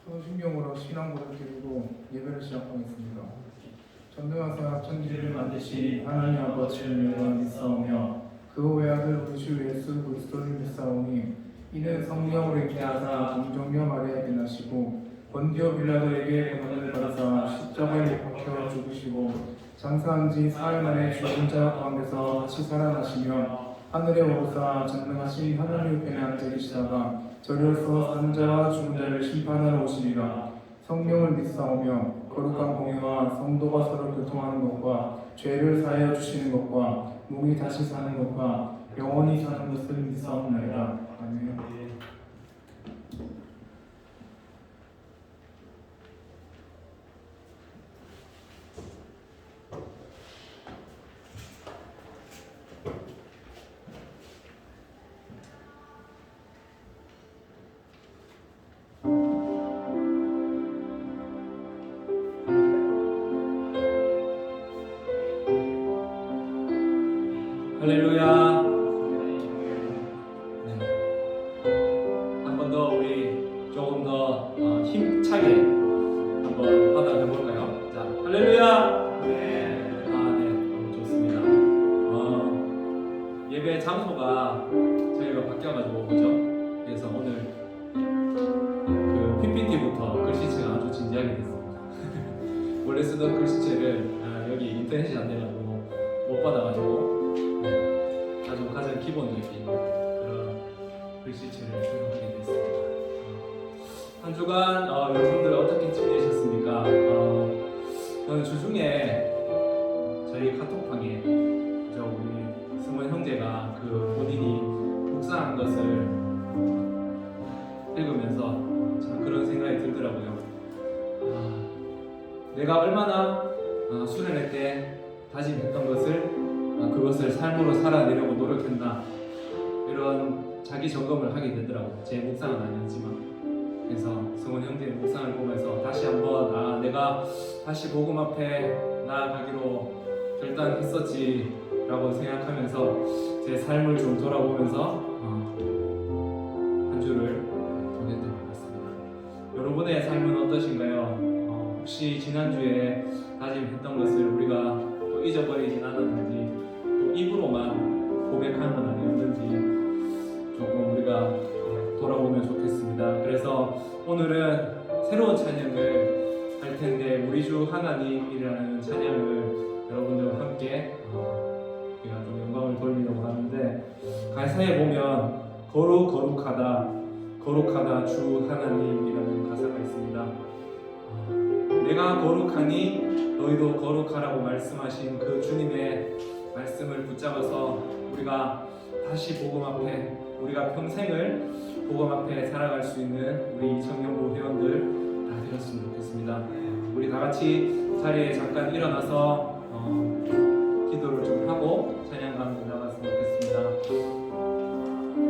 성심경으로 신앙고를 드리고 예배를 시작하겠습니다. 전능하사 천지를 만드신 하나님 아버지를 영원 믿사오며 그 외아들 우리 주 예수 그리스도를 믿사오니 이는 성령으로 잉태하사 동정녀 마리아에게 나시고 본디오 빌라도에게 고난을 받으사 십자가에 못 박혀 죽으시고 장사한 지 사흘 만에 죽은 자 가운데서 다시 살아나시며 하늘에 오르사 전능하신 하나님 편에 앉아 계시다가 저리로서 사는 자와 죽은 자를 심판하러 오시리라. 성령을 믿사오며 거룩한 공예와 성도가 서로 교통하는 것과 죄를 사하여 주시는 것과 몸이 다시 사는 것과 영원히 사는 것을 믿사옵나이다. 아멘. 할렐루야. 네. 한 번 더 우리 조금 더 힘차게 한번 하다 해볼까요? 자, 할렐루야. 네. 너무 좋습니다. 예배 장소가 저희가 바뀌어가지고 그죠? 그래서 오늘 그 PPT부터 글씨체가 아주 진지하게 됐습니다. 원래 쓰던 글씨체를 여기 인터넷이 안 돼가지고 못 받아가지고 아주 가장 기본적인 그런 글씨체를 사용하게 됐습니다. 한 주간 여러분들 어떻게 지내셨습니까? 저는 주중에 저희 카톡방에 우리 승원 형제가 그 본인이 묵상한 것을 읽으면서 참 그런 생각이 들더라고요. 내가 얼마나 수련회 때 다짐했던 것을 그것을 삶으로 살아내려고 노력했나 이런 자기 점검을 하게 되더라고요. 제 묵상은 아니었지만. 그래서 성원 형제의 묵상을 보면서 다시 한번 내가 다시 복음 앞에 나아가기로 결단했었지 라고 생각하면서 제 삶을 좀 돌아보면서 한 주를 보냈던 것 같습니다. 여러분의 삶은 어떠신가요? 혹시 지난주에 다짐했던 것을 우리가 또 잊어버리진 않았는지 또 입으로만 고백한 건 아니었는지 조금 우리가 돌아보면 좋겠습니다. 그래서 오늘은 새로운 찬양을 할 텐데 우리 주 하나님이라는 찬양을 여러분들과 함께 우리가 좀 영광을 돌리려고 하는데 가사에 보면 거룩하다 주 하나님이라는 가사가 있습니다. 내가 거룩하니 너희도 거룩하라고 말씀하신 그 주님의 말씀을 붙잡아서 우리가 다시 복음 앞에 우리가 평생을 복음 앞에 살아갈 수 있는 우리 청년부 회원들 다 되었으면 좋겠습니다. 우리 다 같이 자리에 잠깐 일어나서 기도를 좀 하고 찬양 가운데 나갔으면 좋겠습니다.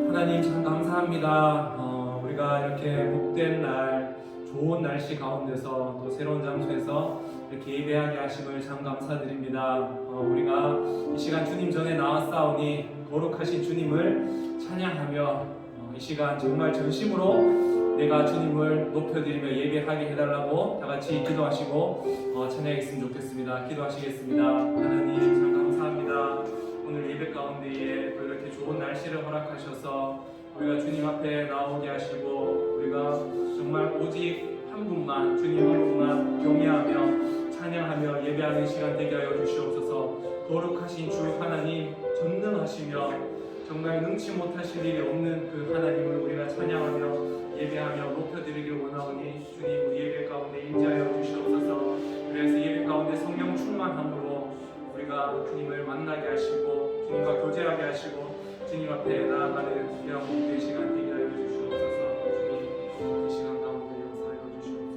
하나님 참 감사합니다. 우리가 이렇게 복된 날 좋은 날씨 가운데서 또 새로운 장소에서 이렇게 예배하게 하심을 참 감사드립니다. 우리가 이 시간 주님 전에 나왔사오니 거룩하신 주님을 찬양하며 이 시간 정말 전심으로 내가 주님을 높여드리며 예배하게 해달라고 다 같이 기도하시고 찬양했으면 좋겠습니다. 기도하시겠습니다. 하나님 참 감사합니다. 오늘 예배 가운데에 또 이렇게 좋은 날씨를 허락하셔서 우리가 주님 앞에 나오게 하시고 우리가 정말 오직 한 분만 주님 한 분만 경외하며 찬양하며 예배하는 시간 되게 하여 주시옵소서. 거룩하신 주 하나님 전능하시며 정말 능치 못하실 일이 없는 그 하나님을 우리가 찬양하며 예배하며 높여드리길 원하오니 주님 우리 예배 가운데 임재하여 주시옵소서. 그래서 예배 가운데 성령 충만함으로 우리가 주님을 만나게 하시고 주님과 교제하게 하시고 주님 앞에 나아가는 귀한 복된 시간 되게 하여 주시옵소서. 주님 이 시간 가운데 역사하여 주시옵소서.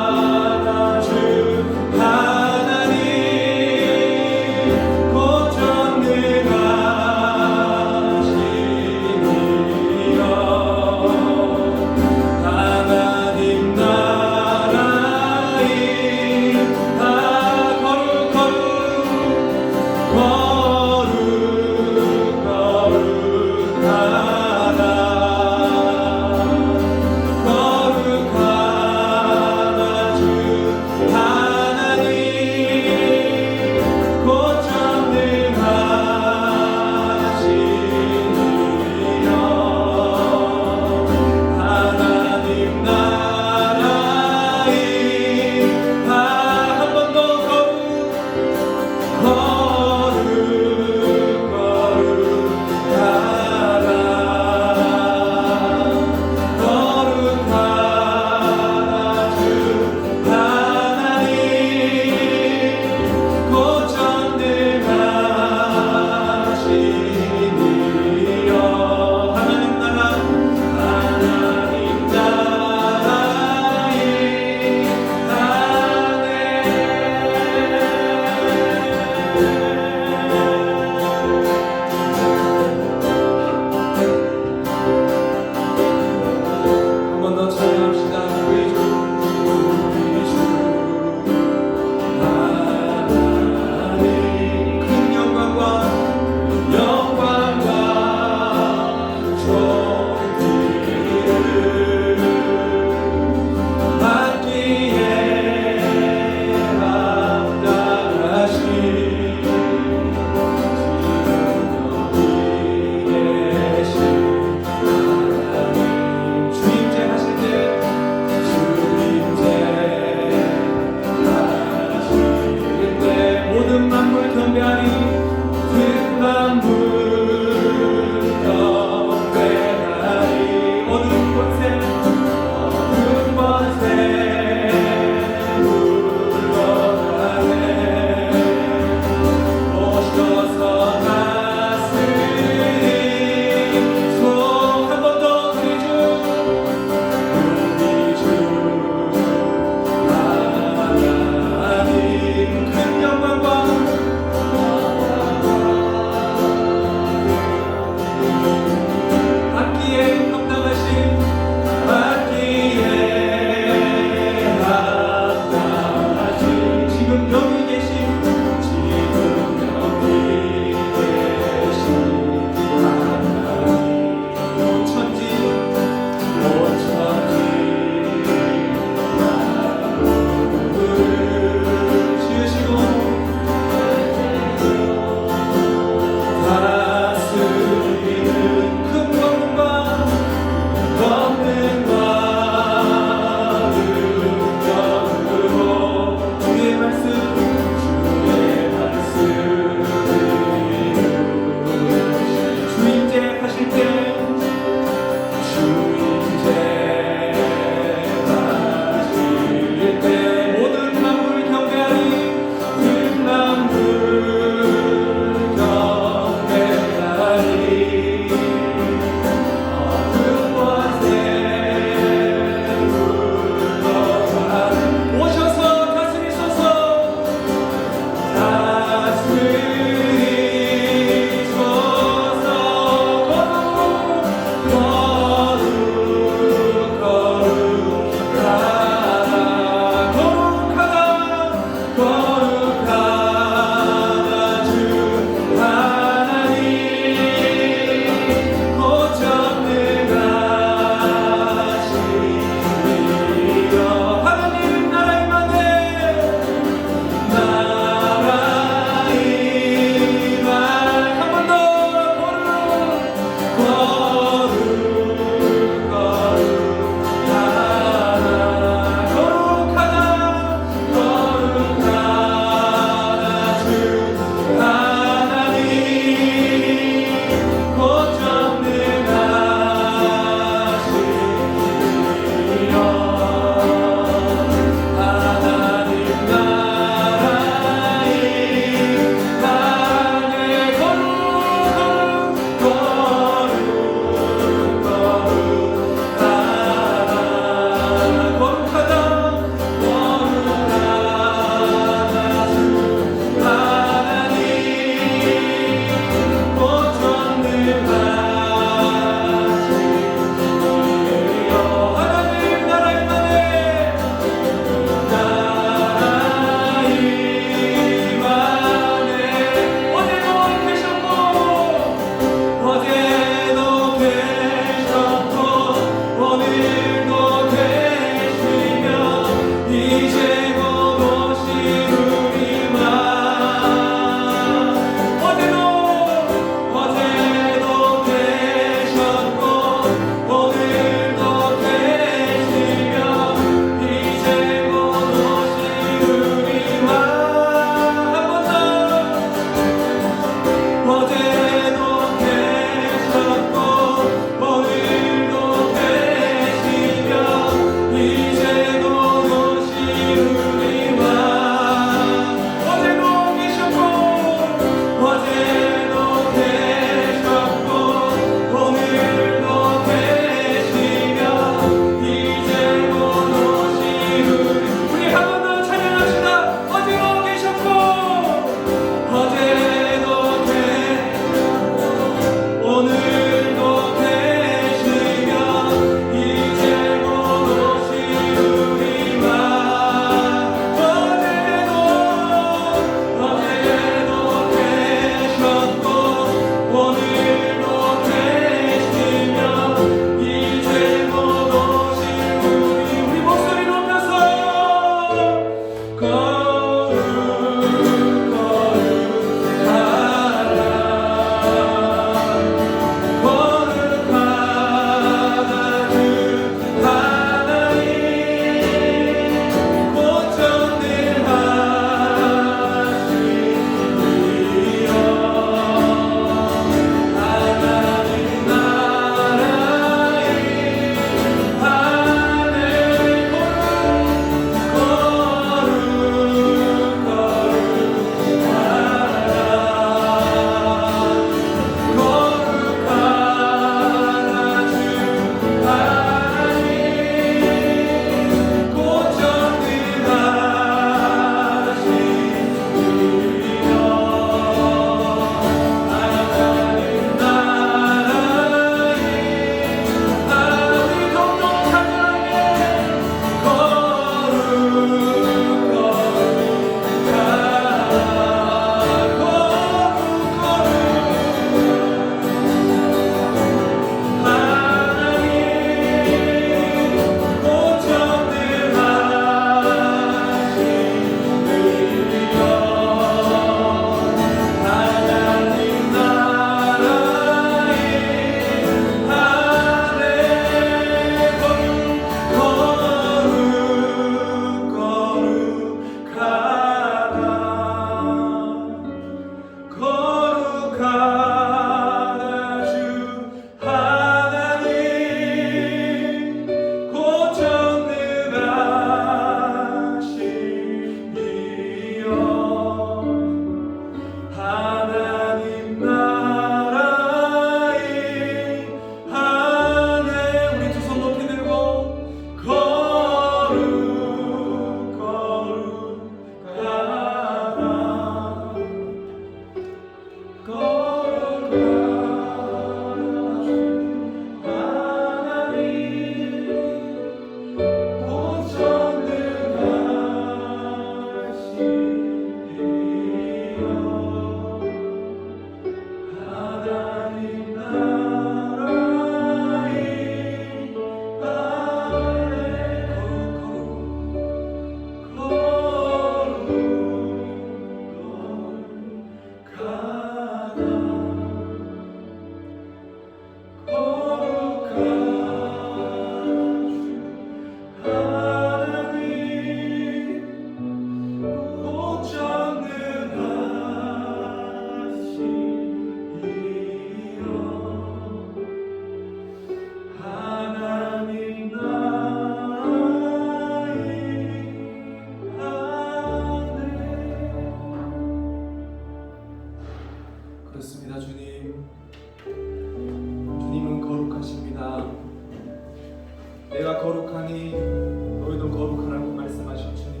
내가 거룩하니 너희도 거룩하라고 말씀하신 주님,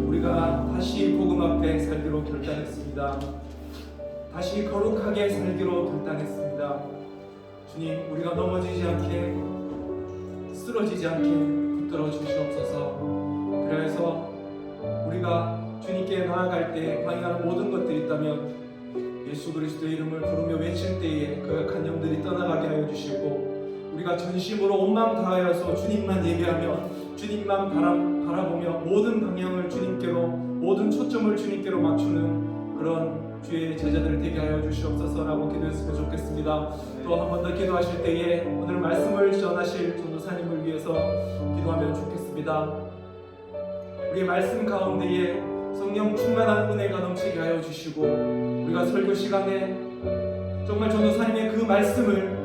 우리가 다시 복음 앞에 살기로 결단했습니다. 다시 거룩하게 살기로 결단했습니다. 주님, 우리가 넘어지지 않게, 쓰러지지 않게 붙들어 주시옵소서. 그래서 우리가 주님께 나아갈 때 방해하는 모든 것들이 있다면 예수 그리스도의 이름을 부르며 외칠 때에 그 악한 영들이 떠나가게 하여 주시고, 우리가 전심으로 온 마음 다하여서 주님만 예배하며 주님만 바라보며 모든 방향을 주님께로, 모든 초점을 주님께로 맞추는 그런 주의 제자들 되게 하여 주시옵소서라고 기도했으면 좋겠습니다. 또 한 번 더 기도하실 때에 오늘 말씀을 전하실 전도사님을 위해서 기도하면 좋겠습니다. 우리의 말씀 가운데에 성령 충만한 은혜가 넘치게 하여 주시고, 우리가 설교 시간에 정말 전도사님의 그 말씀을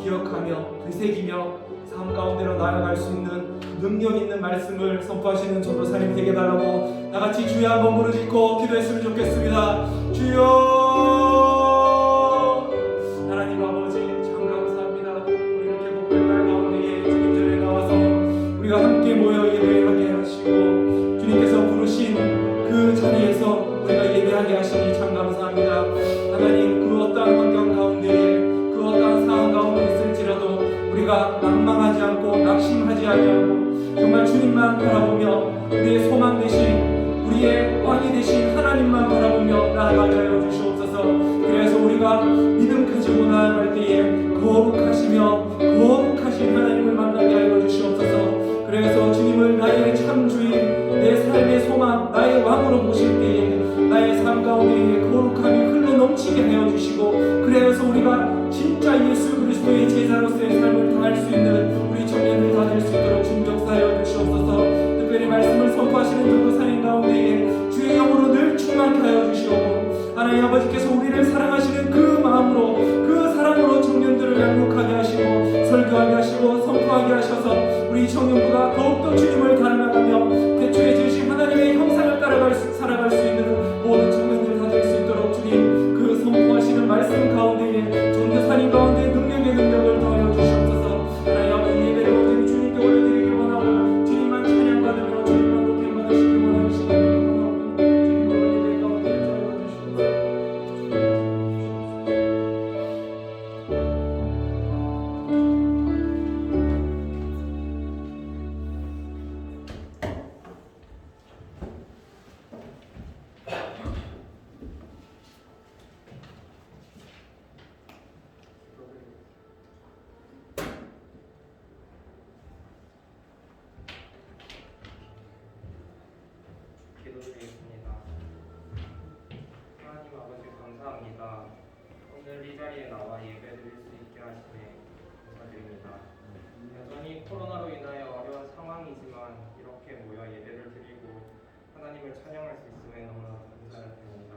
기억하며 되새기며 삶 가운데로 나아갈 수 있는 능력 있는 말씀을 선포하시는 전도사님 되게 달라고 다같이 주여 한번 부르짖고 기도했으면 좋겠습니다. 주여, 하나님 아버지 참 감사합니다. 우리 이렇게 목회달 가운데에 주님 전에 나와서 우리가 함께 모여 예배하게 하시고 주님께서 부르신 그 자리에서 우리가 예배하게 하시니 참 감사합니다. 하나님, 그 어떠한 환경 가운데에, 그 어떠한 상황 가운데 있을지라도 우리가 낭망하지 않고 낙심하지 아니하고 정말 주님만 바라보며 우리의 소망 되신, 우리의 왕이 되신 하나님만 바라보며 나아가게 하여 주시옵소서. 그래서 우리가 믿음 가지고 나아갈 때에 거룩하시며 거룩하신 하나님을 만나게 하여 주시옵소서. 그래서 주님을 나의 참 주인, 내 삶의 소망, 나의 왕으로 모실 때에 나의 삶 가운데 거룩함이 흘러 넘치게 하여 주시고, 그래서 우리가 진짜 예수 그리스도의 제자로서의 삶을 다할 수 있는 우리 청년들 다 될 수 있도록 중정사하여 주시옵소서. 특별히 말씀을 선포하시는 전도사님 가운데에 주의 영으로 늘 충만케 하여 주시옵고, 하나님 아버지께서 우리를 사랑하시는 그 마음으로, 그 사랑으로 청년들을 양육하게 하시고 설교하게 하시고 선포하게 하셔서 우리 청년부가 더욱더 주님을 닮아가며 태초에 지으신 하나님의 형상을 살아갈 수 있는 모든 청년들 다 될 수 있도록 주님 그 선포하시는 말씀 가운데에 전도사님 가운데 능력의 능력을 더하여 주시옵소서. 하나님 아버지, 예배를 온전히 주님께 올려드리기 원하고 주님만 찬양받으며 주님만 높임 받으시기 원하시기 원하오니 주님과 예배 가운데 저희와 주시옵소서. 기도드리겠습니다. 하나님 아버지 감사합니다. 오늘 이 자리에 나와 예배드릴 수 있게 하시네 감사드립니다. 여전히 코로나로 인하여 어려운 상황이지만 이렇게 모여 예배를 드리고 하나님을 찬양할 수 있음에 너무나 감사를 드립니다.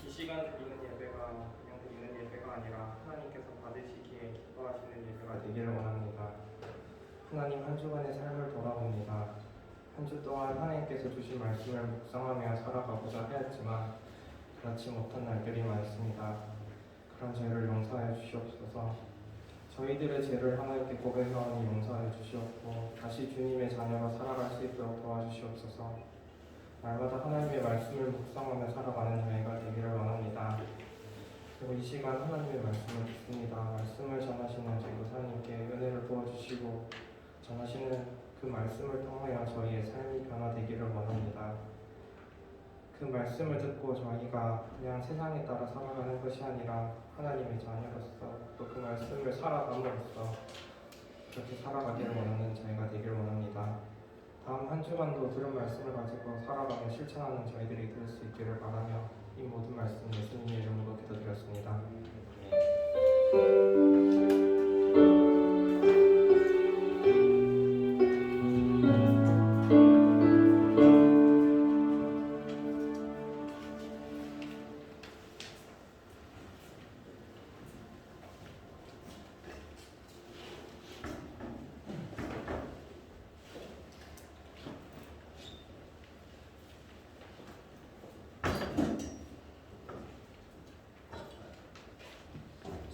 이 시간 드리는 예배가 그냥 드리는 예배가 아니라 하나님께서 받으시기에 기뻐하시는 예배가 되기를 원합니다. 하나님, 한 주간의 삶을 돌아봅니다. 한 주 동안 하나님께서 주신 말씀을 묵상하며 살아가고자 하였지만 그렇지 못한 날들이 많습니다. 그런 죄를 용서하여 주시옵소서. 저희들의 죄를 하나님께 고백하오니 용서하여 주시옵고 다시 주님의 자녀로 살아갈 수 있도록 도와주시옵소서. 날마다 하나님의 말씀을 묵상하며 살아가는 저희가 되기를 원합니다. 그리고 이 시간 하나님의 말씀을 듣습니다. 말씀을 전하시는 전도사님께 은혜를 부어주시고 전하시는 그 말씀을 통하여 저희의 삶이 변화되기를 원합니다. 그 말씀을 듣고 저희가 그냥 세상에 따라 살아가는 것이 아니라 하나님의 자녀로서 또 그 말씀을 살아감으로써 그렇게 살아가기를 원하는 저희가 되기를 원합니다. 다음 한 주간도 들은 말씀을 가지고 살아가며 실천하는 저희들이 될 수 있기를 바라며 이 모든 말씀 예수님의 이름으로 기도드렸습니다.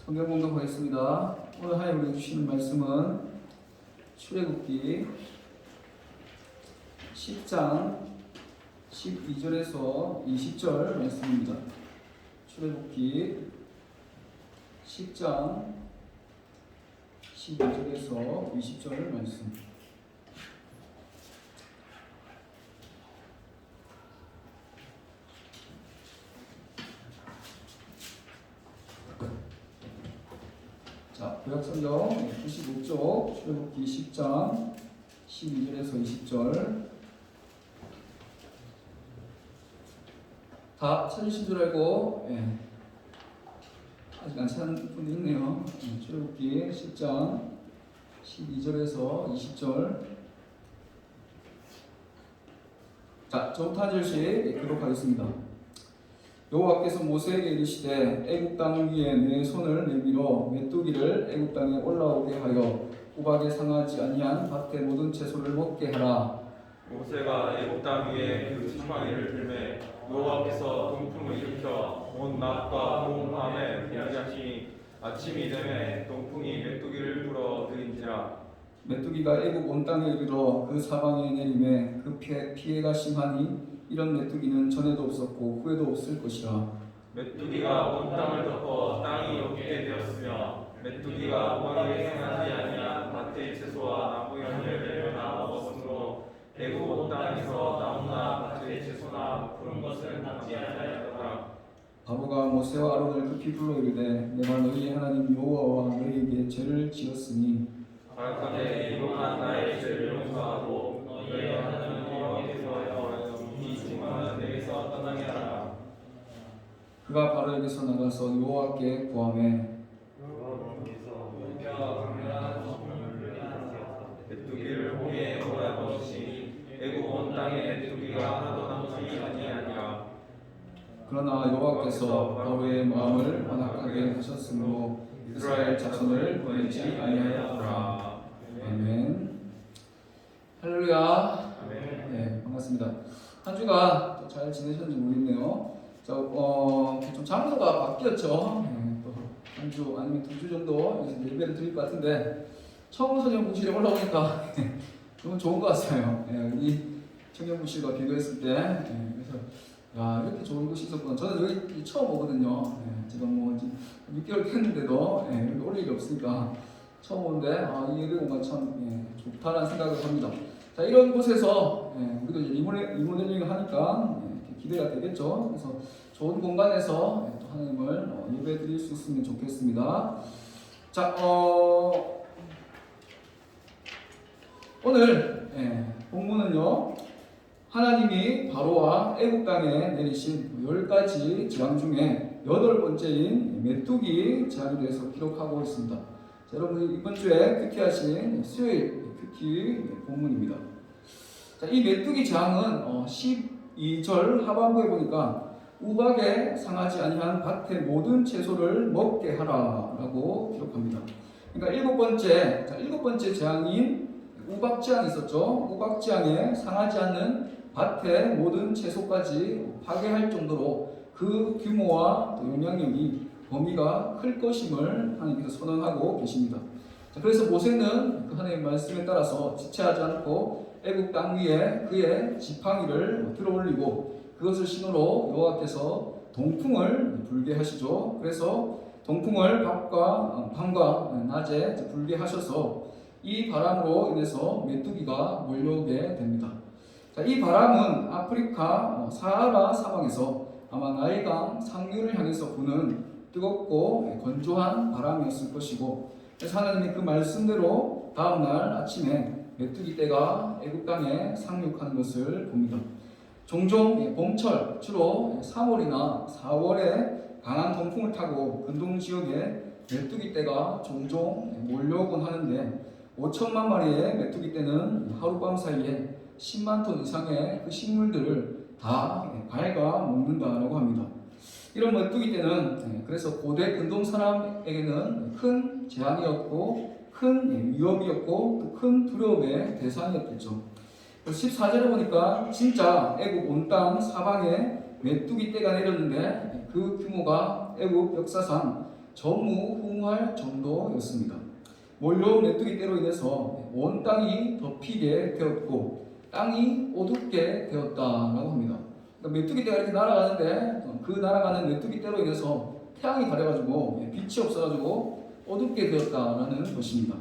성경 공독하겠습니다. 오늘 하나님 주시는 말씀은 출애굽기 10장 12절에서 20절 말씀입니다. 출애굽기 10장 12절에서 20절 말씀. 자, 구약성경 95쪽 출애굽기 10장 12절에서 20절. 다 찾으신 줄 알고 아직 안 찾은 분이 있네요. 출애굽기 10장 12절에서 20절. 자, 저부터 한 절씩 기록하겠습니다. 여호와께서 모세에게 이르시되 애굽 땅 위에 내 손을 내밀어 메뚜기를 애굽 땅에 올라오게 하여 우박에 상하지 아니한 밭의 모든 채소를 먹게 하라. 모세가 애굽 땅 위에 그 지팡이를 들매 여호와께서 동풍을 일으켜 온 낮과 온 밤에 비하게 하시니 아침이 되매 동풍이 메뚜기를 불어 들인지라. 메뚜기가 애굽 온 땅에 이르러 그 사방에 내림에 그 피해가 심하니 이런 메뚜기는 전에도 없었고 후에도 없을 것이라. 메뚜기가 온 땅을 덮어 땅이 없게 되었으며 메뚜기가 우박에 상하지 아니한 밭의 채소와 나무 열매를 다 먹었으므로 애굽 온 땅에서 나무나 밭의 채소나 푸른 것을 남지 아니하였더라. 바로가 모세와 아론을 급히 불러 이르되 내가 너희 하나님 여호와와 너희에게 죄를 지었으니 가라사대 이로한 나의 죄를 용서하고 너희의 하나님 여호와께서 이 증거는 내게서 떠나게 하라. 그가 바로에게서 나가서 여호와께 구하매 메뚜기를 홍해에 몰아넣으시니 애굽 온 땅에 메뚜기가 하나도 남지 아니하니라. 그러나 여호와께서 바로의 마음을 완악하게 하셨으므로 이스라엘 자손을 보내지 아니하였더라. 아멘. 할렐루야. 네, 반갑습니다. 한 주간 잘 지내셨는지 모르겠네요. 좀 장소가 바뀌었죠. 네, 한 주 아니면 2주 정도 예배를 드릴 것 같은데 처음 청년부실에 올라오니까 너무 좋은 것 같아요. 이 청년부실과 비교했을 때 그래서 야, 이렇게 좋은 곳이 있었구나. 저는 여기 처음 오거든요. 제가 뭐 6개월 됐는데도 여기 올 일이 없으니까 처음 오는데 이 예배 공간 참 좋다라는 생각을 합니다. 자, 이런 곳에서 우리도 이제 리모델링을 하니까 기대가 되겠죠. 그래서 좋은 공간에서 또 하나님을 예배 드릴 수 있으면 좋겠습니다. 자, 오늘 본문은요, 하나님이 바로와 애굽 땅에 내리신 10가지 재앙 중에 8번째인 메뚜기 재앙에 대해서 기록하고 있습니다. 자, 여러분 이번 주에 큐티하신 수요일 큐티 본문입니다. 자, 이 메뚜기 재앙은 12절 하반부에 보니까 우박에 상하지 아니한 밭의 모든 채소를 먹게 하라라고 기록합니다. 그러니까 일곱 번째 재앙인 우박 재앙이 있었죠. 우박 재앙에 상하지 않는 밭의 모든 채소까지 파괴할 정도로 그 규모와 또 영향력이 범위가 클 것임을 하나님께서 선언하고 계십니다. 자, 그래서 모세는 그 하나님의 말씀에 따라서 지체하지 않고 애굽 땅 위에 그의 지팡이를 들어올리고 그것을 신호로 여호와께서 동풍을 불게 하시죠. 그래서 동풍을 밤과 낮에 불게 하셔서 이 바람으로 인해서 메뚜기가 몰려오게 됩니다. 자, 이 바람은 아프리카 사하라 사방에서 아마 나일강 상류를 향해서 부는 뜨겁고 건조한 바람이었을 것이고, 그래서 하나님이 그 말씀대로 다음날 아침에 메뚜기 떼가 애굽 땅에 상륙하는 것을 봅니다. 종종 봄철, 주로 3월이나 4월에 강한 동풍을 타고 근동 지역에 메뚜기 떼가 종종 몰려오곤 하는데 5천만 마리의 메뚜기 떼는 하룻밤 사이에 10만 톤 이상의 그 식물들을 다 갉아 먹는다라고 합니다. 이런 메뚜기 떼는 그래서 고대 근동 사람에게는 큰 재앙이었고 큰 위협이었고 또 큰 두려움의 대상이었겠죠. 14절에 보니까 진짜 애굽 온 땅 사방에 메뚜기 떼가 내렸는데 그 규모가 애굽 역사상 전무후무할 정도였습니다. 몰려온 메뚜기 떼로 인해서 온 땅이 덮이게 되었고 땅이 어둡게 되었다라고 합니다. 그러니까 메뚜기 떼가 이렇게 날아가는데 그 날아가는 메뚜기 떼로 인해서 태양이 가려가지고 빛이 없어가지고 어둡게 되었다라는 것입니다.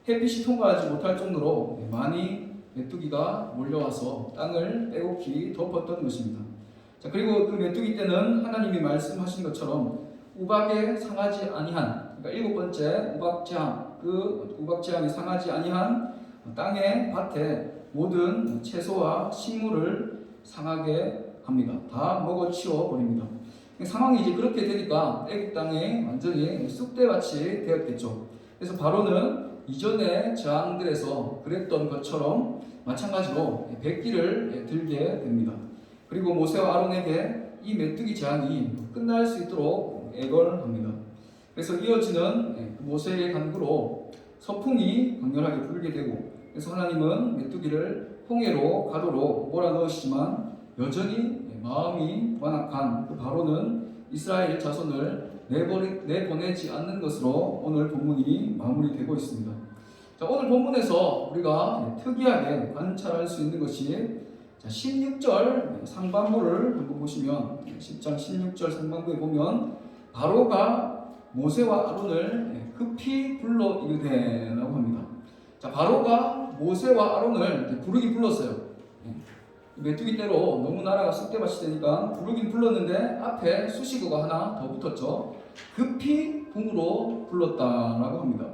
햇빛이 통과하지 못할 정도로 많이 메뚜기가 몰려와서 땅을 빼곡히 덮었던 것입니다. 자, 그리고 그 메뚜기 떼는 하나님이 말씀하신 것처럼 우박에 상하지 아니한, 그러니까 일곱 번째 우박재앙, 그 우박재앙이 상하지 아니한 땅의 밭에 모든 채소와 식물을 상하게 합니다. 다 먹어치워 버립니다. 상황이 이제 그렇게 되니까 애굽 땅이 완전히 쑥대밭이 되었겠죠. 그래서 바로는 이전의 재앙들에서 그랬던 것처럼 마찬가지로 백기를 들게 됩니다. 그리고 모세와 아론에게 이 메뚜기 재앙이 끝날 수 있도록 애걸합니다. 그래서 이어지는 모세의 간구로 서풍이 강렬하게 불게 되고, 그래서 하나님은 메뚜기를 홍해로 가도로 몰아넣으시지만 여전히 마음이 완악한 그 바로는 이스라엘 자손을 내보내지 않는 것으로 오늘 본문이 마무리되고 있습니다. 자, 오늘 본문에서 우리가 특이하게 관찰할 수 있는 것이 16절 상반부를 한번 보시면 10장 16절 상반부에 보면 바로가 모세와 아론을 급히 불러 이르되라고 합니다. 자, 바로가 모세와 아론을 부르긴 불렀어요. 메뚜기 떼로 너무 나라가 쑥대밭이 되니까 부르긴 불렀는데 앞에 수식어가 하나 더 붙었죠. 급히 궁으로 불렀다라고 합니다.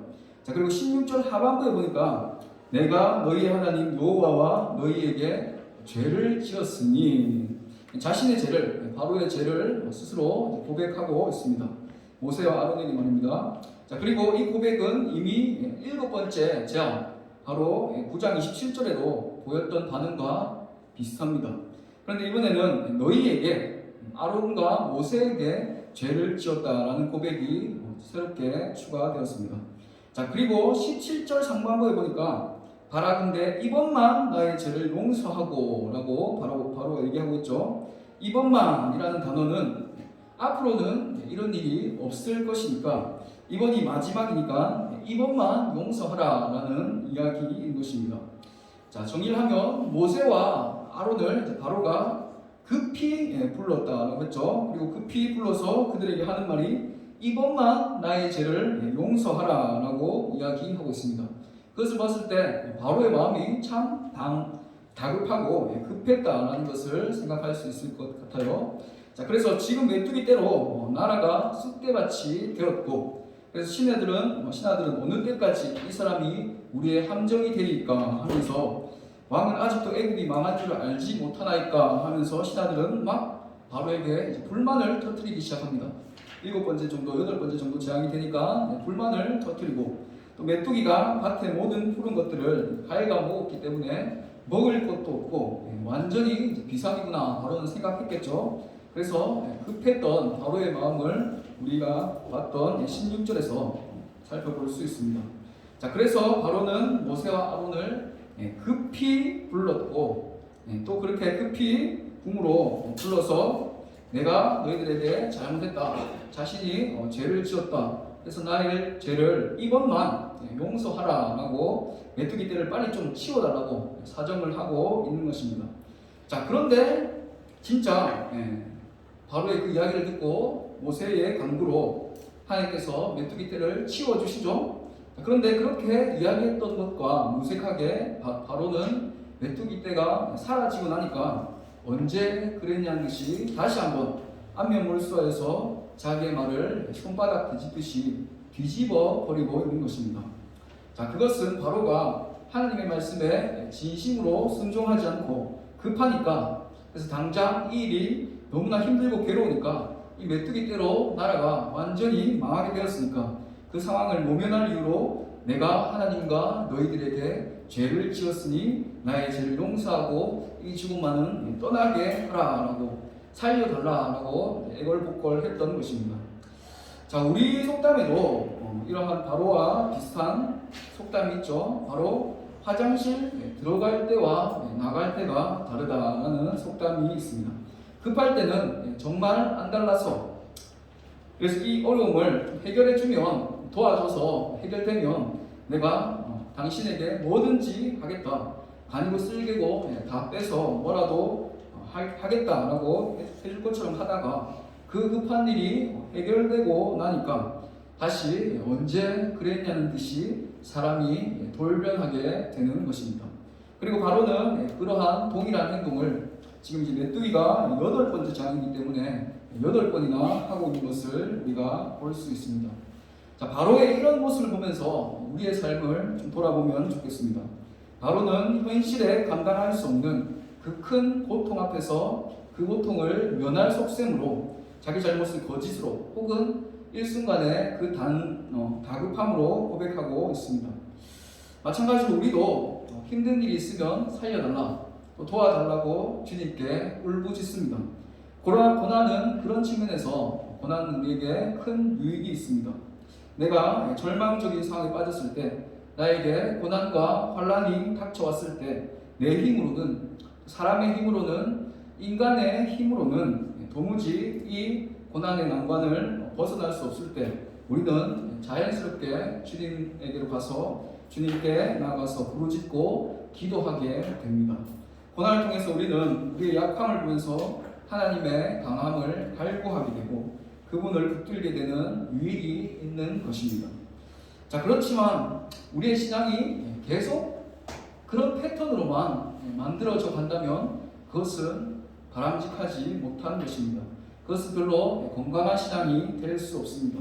자, 그리고 16절 하반부에 보니까 내가 너희의 하나님 여호와와 너희에게 죄를 지었으니, 자신의 죄를, 바로의 죄를 스스로 고백하고 있습니다. 모세와 아론에게 말입니다. 자, 그리고 이 고백은 이미 일곱 번째 재앙, 바로 9장 27절에도 보였던 반응과 비슷합니다. 그런데 이번에는 너희에게, 아론과 모세에게 죄를 지었다라는 고백이 새롭게 추가되었습니다. 자, 그리고 17절 상반부에 보니까 바라건대 이번만 나의 죄를 용서하고 라고 바로 얘기하고 있죠. 이번만이라는 단어는 앞으로는 이런 일이 없을 것이니까, 이번이 마지막이니까 이번만 용서하라 라는 이야기인 것입니다. 자, 정리를 하면 모세와 아론을 바로가 급히 불렀다라고 했죠. 그리고 급히 불러서 그들에게 하는 말이 이번만 나의 죄를 용서하라 라고 이야기하고 있습니다. 그것을 봤을 때 바로의 마음이 참 다급하고 급했다라는 것을 생각할 수 있을 것 같아요. 자, 그래서 지금 메뚜기 떼로 나라가 쑥대밭이 되었고, 그래서 신하들은 어느 때까지 이 사람이 우리의 함정이 되리까 하면서, 왕은 아직도 애굽이 망한 줄을 알지 못하나이까 하면서 신하들은 막 바로에게 이제 불만을 터뜨리기 시작합니다. 7번째 정도, 8번째 정도 재앙이 되니까 불만을 터뜨리고, 또 메뚜기가 밭의 모든 푸른 것들을 갉아 먹었기 때문에 먹을 것도 없고 완전히 비상이구나 바로는 생각했겠죠. 그래서 급했던 바로의 마음을 우리가 봤던 16절에서 살펴볼 수 있습니다. 자, 그래서 바로는 모세와 아론을 급히 불렀고, 또 그렇게 급히 궁으로 불러서 내가 너희들에게 잘못했다, 자신이 죄를 지었다, 그래서 나의 죄를 이번만 용서하라 라고 메뚜기 떼를 빨리 좀 치워달라고 사정을 하고 있는 것입니다. 자, 그런데 진짜 바로의 그 이야기를 듣고 모세의 간구로 하나님께서 메뚜기 떼를 치워주시죠. 그런데 그렇게 이야기했던 것과 무색하게 바로는 메뚜기 떼가 사라지고 나니까 언제 그랬냐는 것이 다시 한번 안면몰수하여서 자기의 말을 손바닥 뒤집듯이 뒤집어 버리고 있는 것입니다. 자, 그것은 바로가 하나님의 말씀에 진심으로 순종하지 않고 급하니까, 그래서 당장 이 일이 너무나 힘들고 괴로우니까 이 메뚜기 떼로 나라가 완전히 망하게 되었으니까 그 상황을 모면할 이유로 내가 하나님과 너희들에게 죄를 지었으니 나의 죄를 용서하고 이 죽음만은 떠나게 하라라고, 살려달라라고 애걸복걸했던 것입니다. 자, 우리 속담에도 이러한 바로와 비슷한 속담이 있죠. 바로 화장실 들어갈 때와 나갈 때가 다르다라는 속담이 있습니다. 급할 때는 정말 안달나서 그래서 이 어려움을 해결해주면, 도와줘서 해결되면 내가 당신에게 뭐든지 하겠다, 간이고 쓸개고 다 빼서 뭐라도 하겠다라고 해줄 것처럼 하다가 그 급한 일이 해결되고 나니까 다시 언제 그랬냐는 듯이 사람이 돌변하게 되는 것입니다. 그리고 바로는 그러한 동일한 행동을 지금 이제 메뚜기가 8번째 장이기 때문에 8번이나 하고 있는 것을 우리가 볼 수 있습니다. 자, 바로의 이런 모습을 보면서 우리의 삶을 좀 돌아보면 좋겠습니다. 바로는 현실에 감당할 수 없는 그 큰 고통 앞에서 그 고통을 면할 속셈으로 자기 잘못을 거짓으로 혹은 일순간에 그 다급함으로 고백하고 있습니다. 마찬가지로 우리도 힘든 일이 있으면 살려달라, 또 도와달라고 주님께 울부짖습니다. 고난은 그런 측면에서 고난은 우리에게 큰 유익이 있습니다. 내가 절망적인 상황에 빠졌을 때, 나에게 고난과 환란이 닥쳐왔을 때 내 힘으로는, 사람의 힘으로는, 인간의 힘으로는 도무지 이 고난의 난관을 벗어날 수 없을 때 우리는 자연스럽게 주님에게로 가서 주님께 나아가서 부르짖고 기도하게 됩니다. 고난을 통해서 우리는 우리의 약함을 보면서 하나님의 강함을 갈구하게 되고 그분을 붙들게 되는 유익이 있는 것입니다. 자, 그렇지만 우리의 신앙이 계속 그런 패턴으로만 만들어져 간다면 그것은 바람직하지 못한 것입니다. 그것은 별로 건강한 신앙이 될 수 없습니다.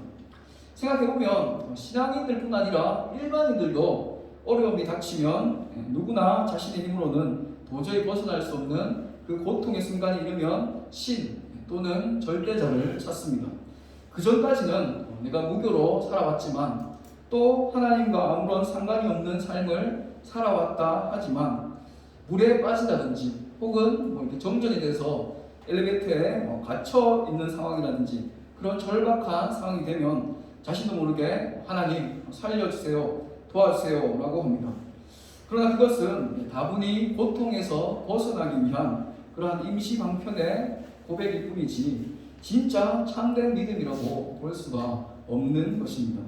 생각해보면 신앙인들뿐 아니라 일반인들도 어려움이 닥치면 누구나 자신의 힘으로는 도저히 벗어날 수 없는 그 고통의 순간이 이르면 신 또는 절대자를 찾습니다. 그 전까지는 내가 무교로 살아왔지만 또 하나님과 아무런 상관이 없는 삶을 살아왔다 하지만 물에 빠진다든지 혹은 이렇게 정전이 돼서 엘리베이터에 갇혀 있는 상황이라든지 그런 절박한 상황이 되면 자신도 모르게 하나님 살려주세요, 도와주세요 라고 합니다. 그러나 그것은 다분히 고통에서 벗어나기 위한 그러한 임시 방편의 고백일 뿐이지 진짜 참된 믿음이라고 볼 수가 없는 것입니다.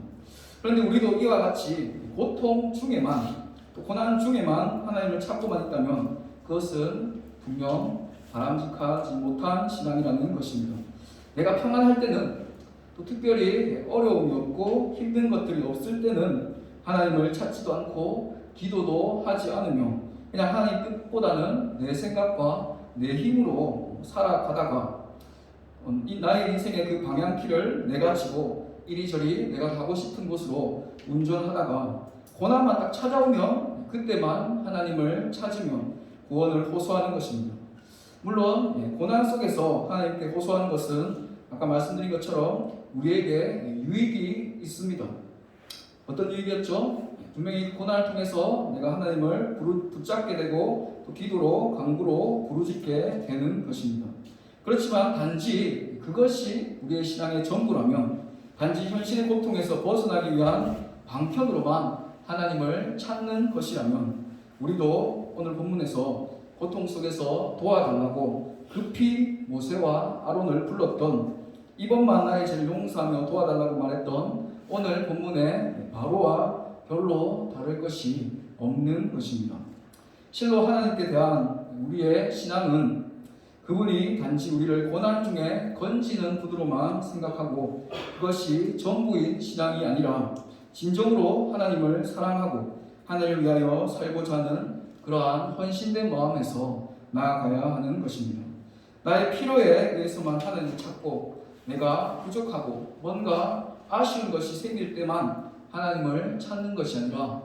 그런데 우리도 이와 같이 고통 중에만, 또 고난 중에만 하나님을 찾고만 있다면 그것은 분명 바람직하지 못한 신앙이라는 것입니다. 내가 평안할 때는, 또 특별히 어려움이 없고 힘든 것들이 없을 때는 하나님을 찾지도 않고 기도도 하지 않으며 그냥 하나님 뜻보다는 내 생각과 내 힘으로 살아가다가 나의 인생의 그 방향키를 내가 지고 이리저리 내가 가고 싶은 곳으로 운전하다가 고난만 딱 찾아오면 그때만 하나님을 찾으며 구원을 호소하는 것입니다. 물론 고난 속에서 하나님께 호소하는 것은 아까 말씀드린 것처럼 우리에게 유익이 있습니다. 어떤 유익이었죠? 분명히 고난을 통해서 내가 하나님을 붙잡게 되고 또 기도로 간구로 부르짖게 되는 것입니다. 그렇지만 단지 그것이 우리의 신앙의 전부라면, 단지 현실의 고통에서 벗어나기 위한 방편으로만 하나님을 찾는 것이라면 우리도 오늘 본문에서 고통 속에서 도와달라고 급히 모세와 아론을 불렀던, 이번만 나의 죄를 용서하며 도와달라고 말했던 오늘 본문의 바로와 별로 다를 것이 없는 것입니다. 실로 하나님께 대한 우리의 신앙은 그분이 단지 우리를 고난 중에 건지는 분으로만 생각하고 그것이 전부인 신앙이 아니라 진정으로 하나님을 사랑하고 하나님을 위하여 살고자 하는 그러한 헌신된 마음에서 나아가야 하는 것입니다. 나의 필요에 의해서만 하나님을 찾고 내가 부족하고 뭔가 아쉬운 것이 생길 때만 하나님을 찾는 것이 아니라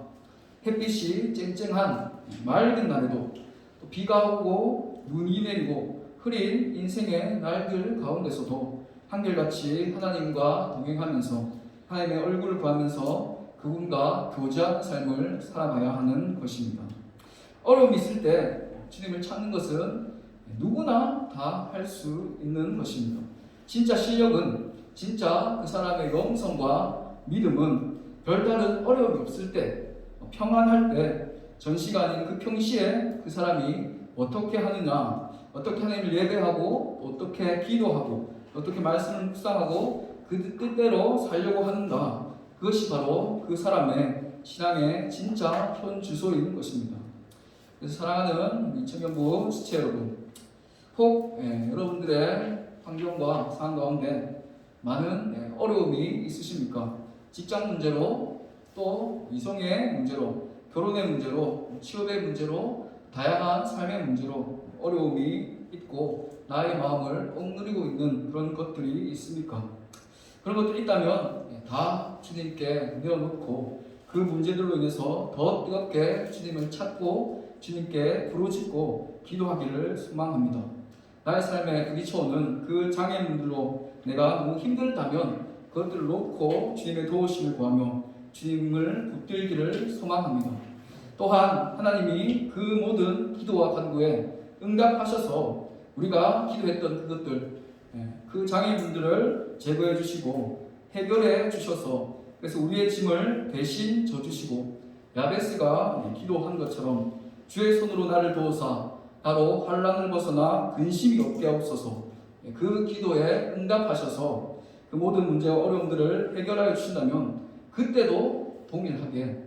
햇빛이 쨍쨍한 맑은 날에도 또 비가 오고 눈이 내리고 흐린 인생의 날들 가운데서도 한결같이 하나님과 동행하면서 하나님의 얼굴을 구하면서 그분과 교제하는 삶을 살아가야 하는 것입니다. 어려움이 있을 때 주님을 찾는 것은 누구나 다 할 수 있는 것입니다. 진짜 실력은, 진짜 그 사람의 영성과 믿음은 별다른 어려움이 없을 때, 평안할 때, 전시가 아닌 그 평시에 그 사람이 어떻게 하느냐, 어떻게 하나님을 예배하고, 어떻게 기도하고, 어떻게 말씀을 묵상하고, 그 뜻대로 살려고 한다. 그것이 바로 그 사람의 신앙의 진짜 현 주소인 것입니다. 그래서 사랑하는 청년부 지체 여러분, 혹 여러분들의 환경과 상황 가운데 많은 어려움이 있으십니까? 직장 문제로, 또 이성의 문제로, 결혼의 문제로, 취업의 문제로, 다양한 삶의 문제로 어려움이 있고 나의 마음을 억누르고 있는 그런 것들이 있습니까? 그런 것들이 있다면 다 주님께 내어놓고 그 문제들로 인해서 더 뜨겁게 주님을 찾고 주님께 부르짖고 기도하기를 소망합니다. 나의 삶에 부딪혀오는 그 장애물들로 내가 너무 힘들다면 그것들을 놓고 주님의 도우심을 구하며 주님을 붙들기를 소망합니다. 또한 하나님이 그 모든 기도와 간구에 응답하셔서 우리가 기도했던 그것들, 그 장애물들을 제거해 주시고 해결해 주셔서 그래서 우리의 짐을 대신 져주시고 야베스가 기도한 것처럼 주의 손으로 나를 도우사 나로 환난을 벗어나 근심이 없게 하옵소서. 그 기도에 응답하셔서 그 모든 문제와 어려움들을 해결하여 주신다면 그때도 동일하게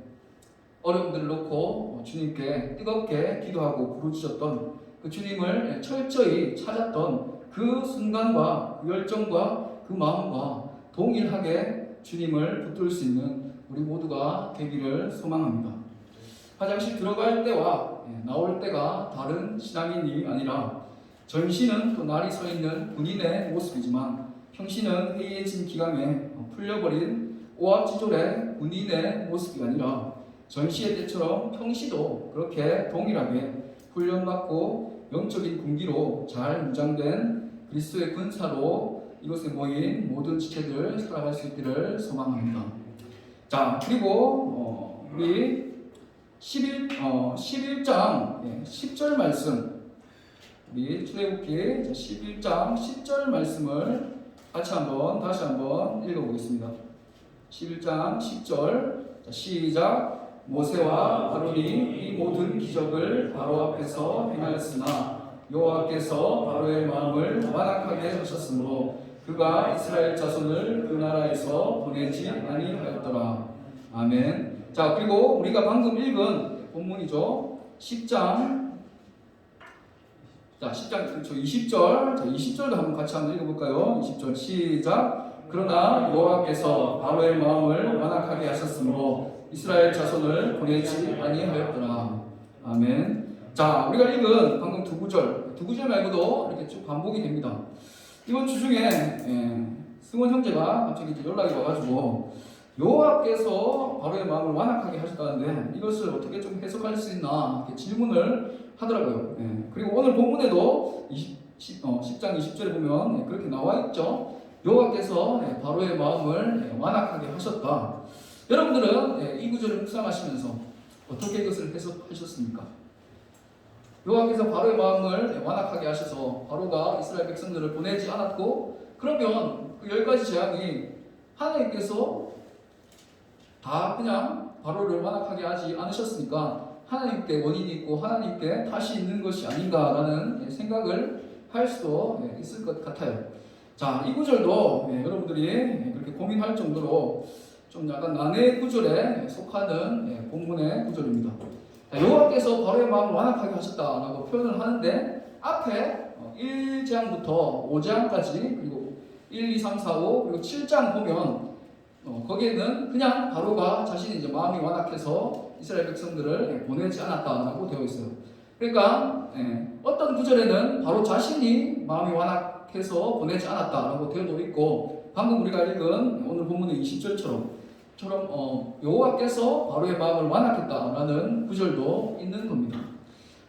어려움들을 놓고 주님께 뜨겁게 기도하고 부르짖었던 그 주님을 철저히 찾았던 그 순간과 그 열정과 그 마음과 동일하게 주님을 붙들 수 있는 우리 모두가 되기를 소망합니다. 화장실 들어갈 때와 나올 때가 다른 신앙인이 아니라 전신은 또 날이 서 있는 군인의 모습이지만 평신은 해이해진 기강에 풀려버린 오합지졸의 군인의 모습이 아니라 전시의 때처럼 평시도 그렇게 동일하게 훈련받고 영적인 군기로 잘 무장된 그리스도의 군사로 이곳에 모인 모든 지체들 살아갈 수 있기를 소망합니다. 자, 그리고 우리 11장 10절 말씀, 우리 출애굽기 11장 10절 말씀을 다시 한번 읽어보겠습니다. 11장 10절 시작. 모세와 아론이 이 모든 기적을 바로 앞에서 행하였으나 여호와께서 바로의 마음을 완악하게 하셨으므로 그가 이스라엘 자손을 그 나라에서 보내지 아니하였더라. 아멘. 자, 그리고 우리가 방금 읽은 본문이죠. 10장 20절. 20절도 한번 같이 한번 읽어볼까요? 20절 시작. 그러나 여호와께서 바로의 마음을 완악하게 하셨으므로 이스라엘 자손을 보내지 아니하였더라. 아멘. 자, 우리가 읽은 방금 두 구절 말고도 이렇게 쭉 반복이 됩니다. 이번 주 중에 승원 형제가 갑자기 연락이 와가지고 여호와께서 바로의 마음을 완악하게 하셨다는데 이것을 어떻게 좀 해석할 수 있나 이렇게 질문을 하더라고요. 그리고 오늘 본문에도 10장 20절에 보면 그렇게 나와 있죠. 여호와께서 바로의 마음을 완악하게 하셨다. 여러분들은 이 구절을 묵상하시면서 어떻게 이것을 해석하셨습니까? 여호와께서 바로의 마음을 완악하게 하셔서 바로가 이스라엘 백성들을 보내지 않았고 그러면 그 10가지 재앙이 하나님께서 다 그냥 바로를 완악하게 하지 않으셨으니까 하나님께 원인이 있고 하나님께 탓이 있는 것이 아닌가라는 생각을 할 수도 있을 것 같아요. 자, 이 구절도 여러분들이 그렇게 고민할 정도로 좀 약간 난해 구절에 속하는 본문의 구절입니다. 여호와께서 바로의 마음을 완악하게 하셨다라고 표현을 하는데 앞에 1장부터 5장까지 그리고 1, 2, 3, 4, 5 그리고 7장 보면 거기에는 그냥 바로가 자신이 이제 마음이 완악해서 이스라엘 백성들을 보내지 않았다라고 되어 있어요. 그러니까 어떤 구절에는 바로 자신이 마음이 완악해서 보내지 않았다라고 되어도 있고 방금 우리가 읽은 오늘 본문의 20절처럼 여호와께서 바로의 마음을 완악했다라는 구절도 있는 겁니다.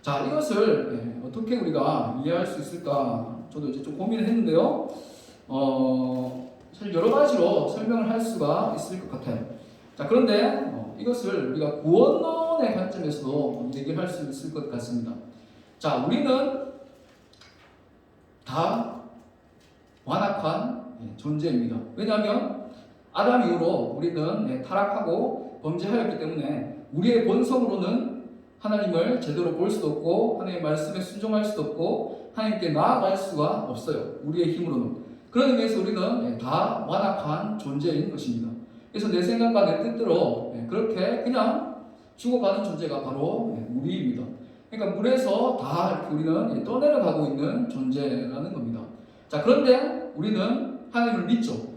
자, 이것을 어떻게 우리가 이해할 수 있을까? 저도 이제 좀 고민을 했는데요. 사실 여러 가지로 설명을 할 수가 있을 것 같아요. 자, 그런데 이것을 우리가 구원론의 관점에서도 얘기를 할 수 있을 것 같습니다. 자, 우리는 다 완악한 존재입니다. 왜냐하면 아담 이후로 우리는 타락하고 범죄하였기 때문에 우리의 본성으로는 하나님을 제대로 볼 수도 없고 하나님의 말씀에 순종할 수도 없고 하나님께 나아갈 수가 없어요. 우리의 힘으로는. 그런 의미에서 우리는 다 완악한 존재인 것입니다. 그래서 내 생각과 내 뜻대로 그렇게 그냥 죽어가는 존재가 바로 우리입니다. 그러니까 물에서 다 이렇게 우리는 떠내려가고 있는 존재라는 겁니다. 자, 그런데 우리는 하나님을 믿죠.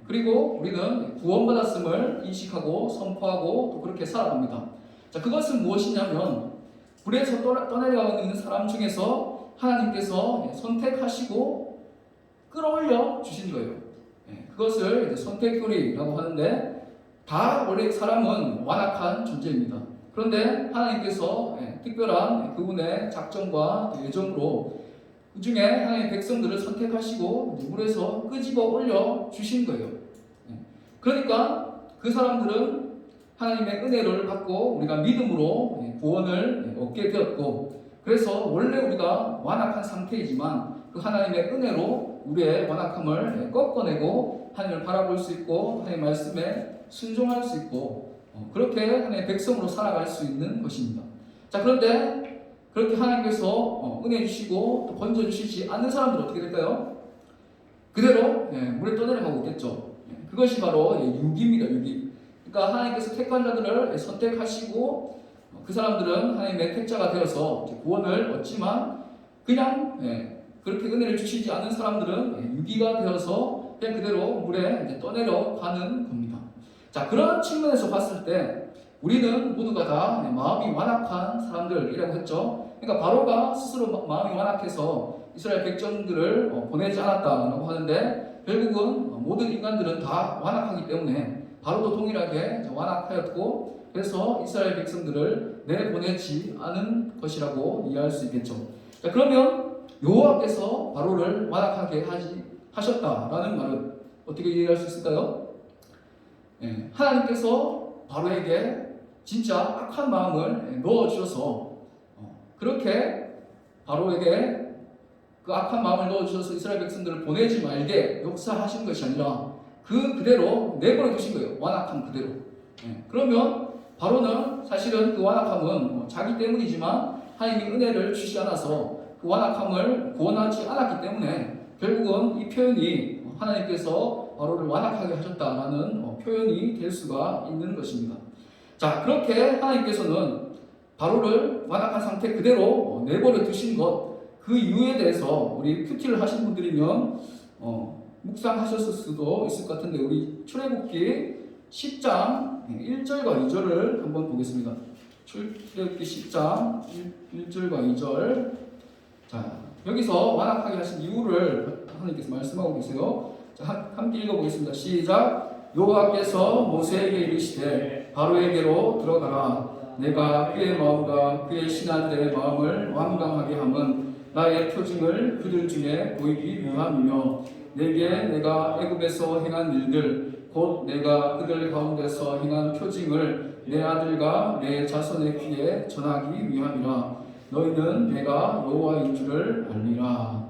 그리고 우리는 구원받았음을 인식하고 선포하고 또 그렇게 살아갑니다. 자, 그것은 무엇이냐면 물에서 떠내려가고 있는 사람 중에서 하나님께서 선택하시고 끌어올려 주신 거예요. 그것을 선택교리라고 하는데 다 원래 사람은 완악한 존재입니다. 그런데 하나님께서 특별한 그분의 작정과 예정으로 그 중에 하나님의 백성들을 선택하시고 물에서 끄집어 올려 주신 거예요. 그러니까 그 사람들은 하나님의 은혜를 받고 우리가 믿음으로 구원을 얻게 되었고, 그래서 원래 우리가 완악한 상태이지만 그 하나님의 은혜로 우리의 완악함을 꺾어내고 하나님을 바라볼 수 있고 하나님의 말씀에 순종할 수 있고 그렇게 하나님의 백성으로 살아갈 수 있는 것입니다. 자, 그런데 그렇게 하나님께서 은혜 주시고 또 건져주시지 않는 사람들은 어떻게 될까요? 그대로 물에 떠내려가고 있겠죠. 그것이 바로 유기입니다. 유기. 그러니까 하나님께서 택한 자들을 선택하시고 그 사람들은 하나님의 택자가 되어서 구원을 얻지만 그냥 그렇게 은혜를 주시지 않는 사람들은 유기가 되어서 그냥 그대로 물에 떠내려가는 겁니다. 자, 그런 측면에서 봤을 때 우리는 모두가 다 마음이 완악한 사람들이라고 했죠. 그러니까 바로가 스스로 마음이 완악해서 이스라엘 백성들을 보내지 않았다라고 하는데 결국은 모든 인간들은 다 완악하기 때문에 바로도 동일하게 완악하였고 그래서 이스라엘 백성들을 내보내지 않은 것이라고 이해할 수 있겠죠. 자, 그러면 여호와께서 바로를 완악하게 하셨다라는 말은 어떻게 이해할 수 있을까요? 하나님께서 바로에게 진짜 악한 마음을 넣어주셔서 그렇게 바로에게 그 악한 마음을 넣어주셔서 이스라엘 백성들을 보내지 말게 역사하신 것이 아니라 그 그대로 내버려 두신 거예요. 완악함 그대로. 그러면 바로는 사실은 그 완악함은 자기 때문이지만 하나님이 은혜를 주시지 않아서 그 완악함을 구원하지 않았기 때문에 결국은 이 표현이 하나님께서 바로를 완악하게 하셨다라는 표현이 될 수가 있는 것입니다. 자, 그렇게 하나님께서는 바로를 완악한 상태 그대로 내버려 두신 것, 그 이유에 대해서 우리 큐티를 하신 분들이면 묵상하셨을 수도 있을 것 같은데 우리 출애굽기 10장 1절과 2절을 한번 보겠습니다. 출애굽기 10장 1절과 2절. 자, 여기서 완악하게 하신 이유를 하나님께서 말씀하고 계세요. 자, 함께 읽어보겠습니다. 시작. 여호와께서 모세에게 이르시되 바로에게로 들어가라. 내가 그의 마음과 그의 신하들의 마음을 완강하게 함은 나의 표징을 그들 중에 보이기 위함이며 내게 내가 애굽에서 행한 일들 곧 내가 그들 가운데서 행한 표징을 내 아들과 내 자손의 귀에 전하기 위함이라. 너희는 내가 여호와인 줄을 알리라.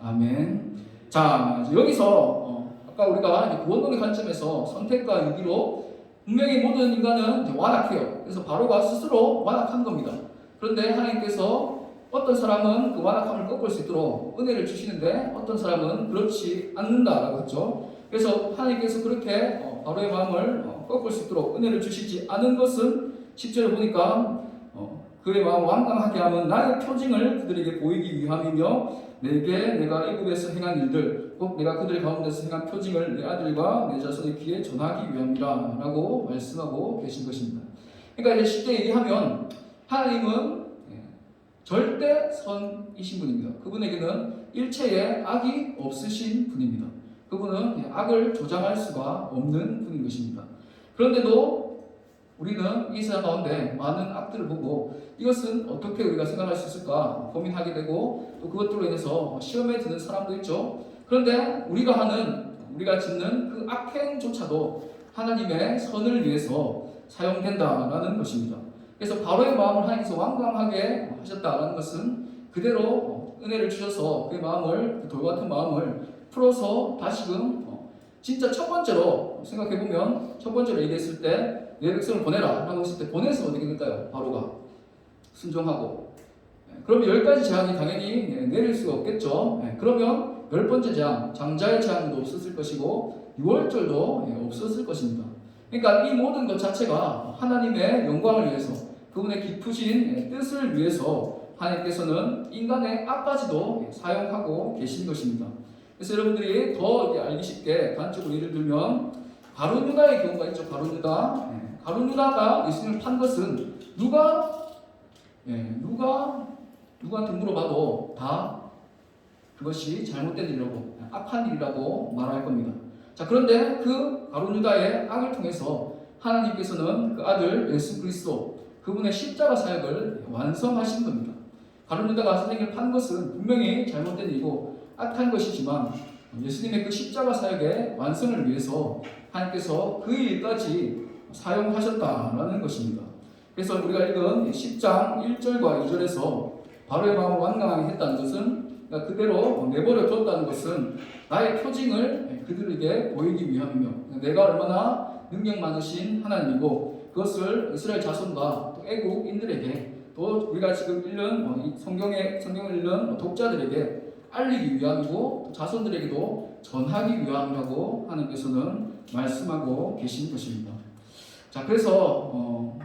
아멘. 자, 여기서 아까 우리가 구원론의 관점에서 선택과 유기로 분명히 모든 인간은 완악해요. 그래서 바로가 스스로 완악한 겁니다. 그런데 하나님께서 어떤 사람은 그 완악함을 꺾을 수 있도록 은혜를 주시는데 어떤 사람은 그렇지 않는다라고 했죠. 그래서 하나님께서 그렇게 바로의 마음을 꺾을 수 있도록 은혜를 주시지 않은 것은 10절에 보니까 그의 마음을 완강하게 하면 나의 표징을 그들에게 보이기 위함이며 내게 내가 애굽에서 행한 일들 곧 내가 그들 가운데서 행한 표징을 내 아들과 내 자손의 귀에 전하기 위함이라 라고 말씀하고 계신 것입니다. 그러니까 이제 쉽게 얘기하면 하나님은 절대 선이신 분입니다. 그분에게는 일체의 악이 없으신 분입니다. 그분은 악을 조장할 수가 없는 분인 것입니다. 그런데도 우리는 이 세상 가운데 많은 악들을 보고 이것은 어떻게 우리가 생각할 수 있을까 고민하게 되고 또 그것들로 인해서 시험에 드는 사람도 있죠. 그런데 우리가 짓는 그 악행조차도 하나님의 선을 위해서 사용된다라는 것입니다. 그래서 바로의 마음을 하나님께서 완강하게 하셨다라는 것은 그대로 은혜를 주셔서 그의 마음을, 그 돌같은 마음을 풀어서 다시금 진짜 첫 번째로 생각해보면 첫 번째로 얘기했을 때 내 백성을 보내라 라고 했을 때 보내서 어떻게 될까요? 바로가 순종하고 그럼 10가지 재앙이 당연히 내릴 수가 없겠죠. 그러면 10번째 장, 장자의 재앙도 없었을 것이고 유월절도 없었을 것입니다. 그러니까 이 모든 것 자체가 하나님의 영광을 위해서, 그분의 깊으신 뜻을 위해서 하나님께서는 인간의 악까지도 사용하고 계신 것입니다. 그래서 여러분들이 더 알기 쉽게 단적으로 예를 들면 가룟 유다의 경우가 있죠. 가룟 유다. 가룟 유다가 예수님을 판 것은 누구한테 물어봐도 다 그것이 잘못된 일이라고, 악한 일이라고 말할 겁니다. 자, 그런데 그 가룟 유다의 악을 통해서 하나님께서는 그 아들 예수 그리스도, 그분의 십자가 사역을 완성하신 겁니다. 가룟 유다가 선생님을 판 것은 분명히 잘못된 일이고 악한 것이지만 예수님의 그 십자가 사역의 완성을 위해서 하나님께서 그 일까지 사용하셨다라는 것입니다. 그래서 우리가 읽은 10장 1절과 2절에서 바로의 마음을 완강하게 했다는 것은, 그러니까 그대로 내버려 뒀다는 것은 나의 표징을 그들에게 보이기 위함이며, 내가 얼마나 능력 많으신 하나님이고 그것을 이스라엘 자손과 또 애국인들에게, 또 우리가 지금 읽는 성경을 읽는 독자들에게 알리기 위함이고 또 자손들에게도 전하기 위함이라고 하나님께서는 말씀하고 계신 것입니다. 자, 그래서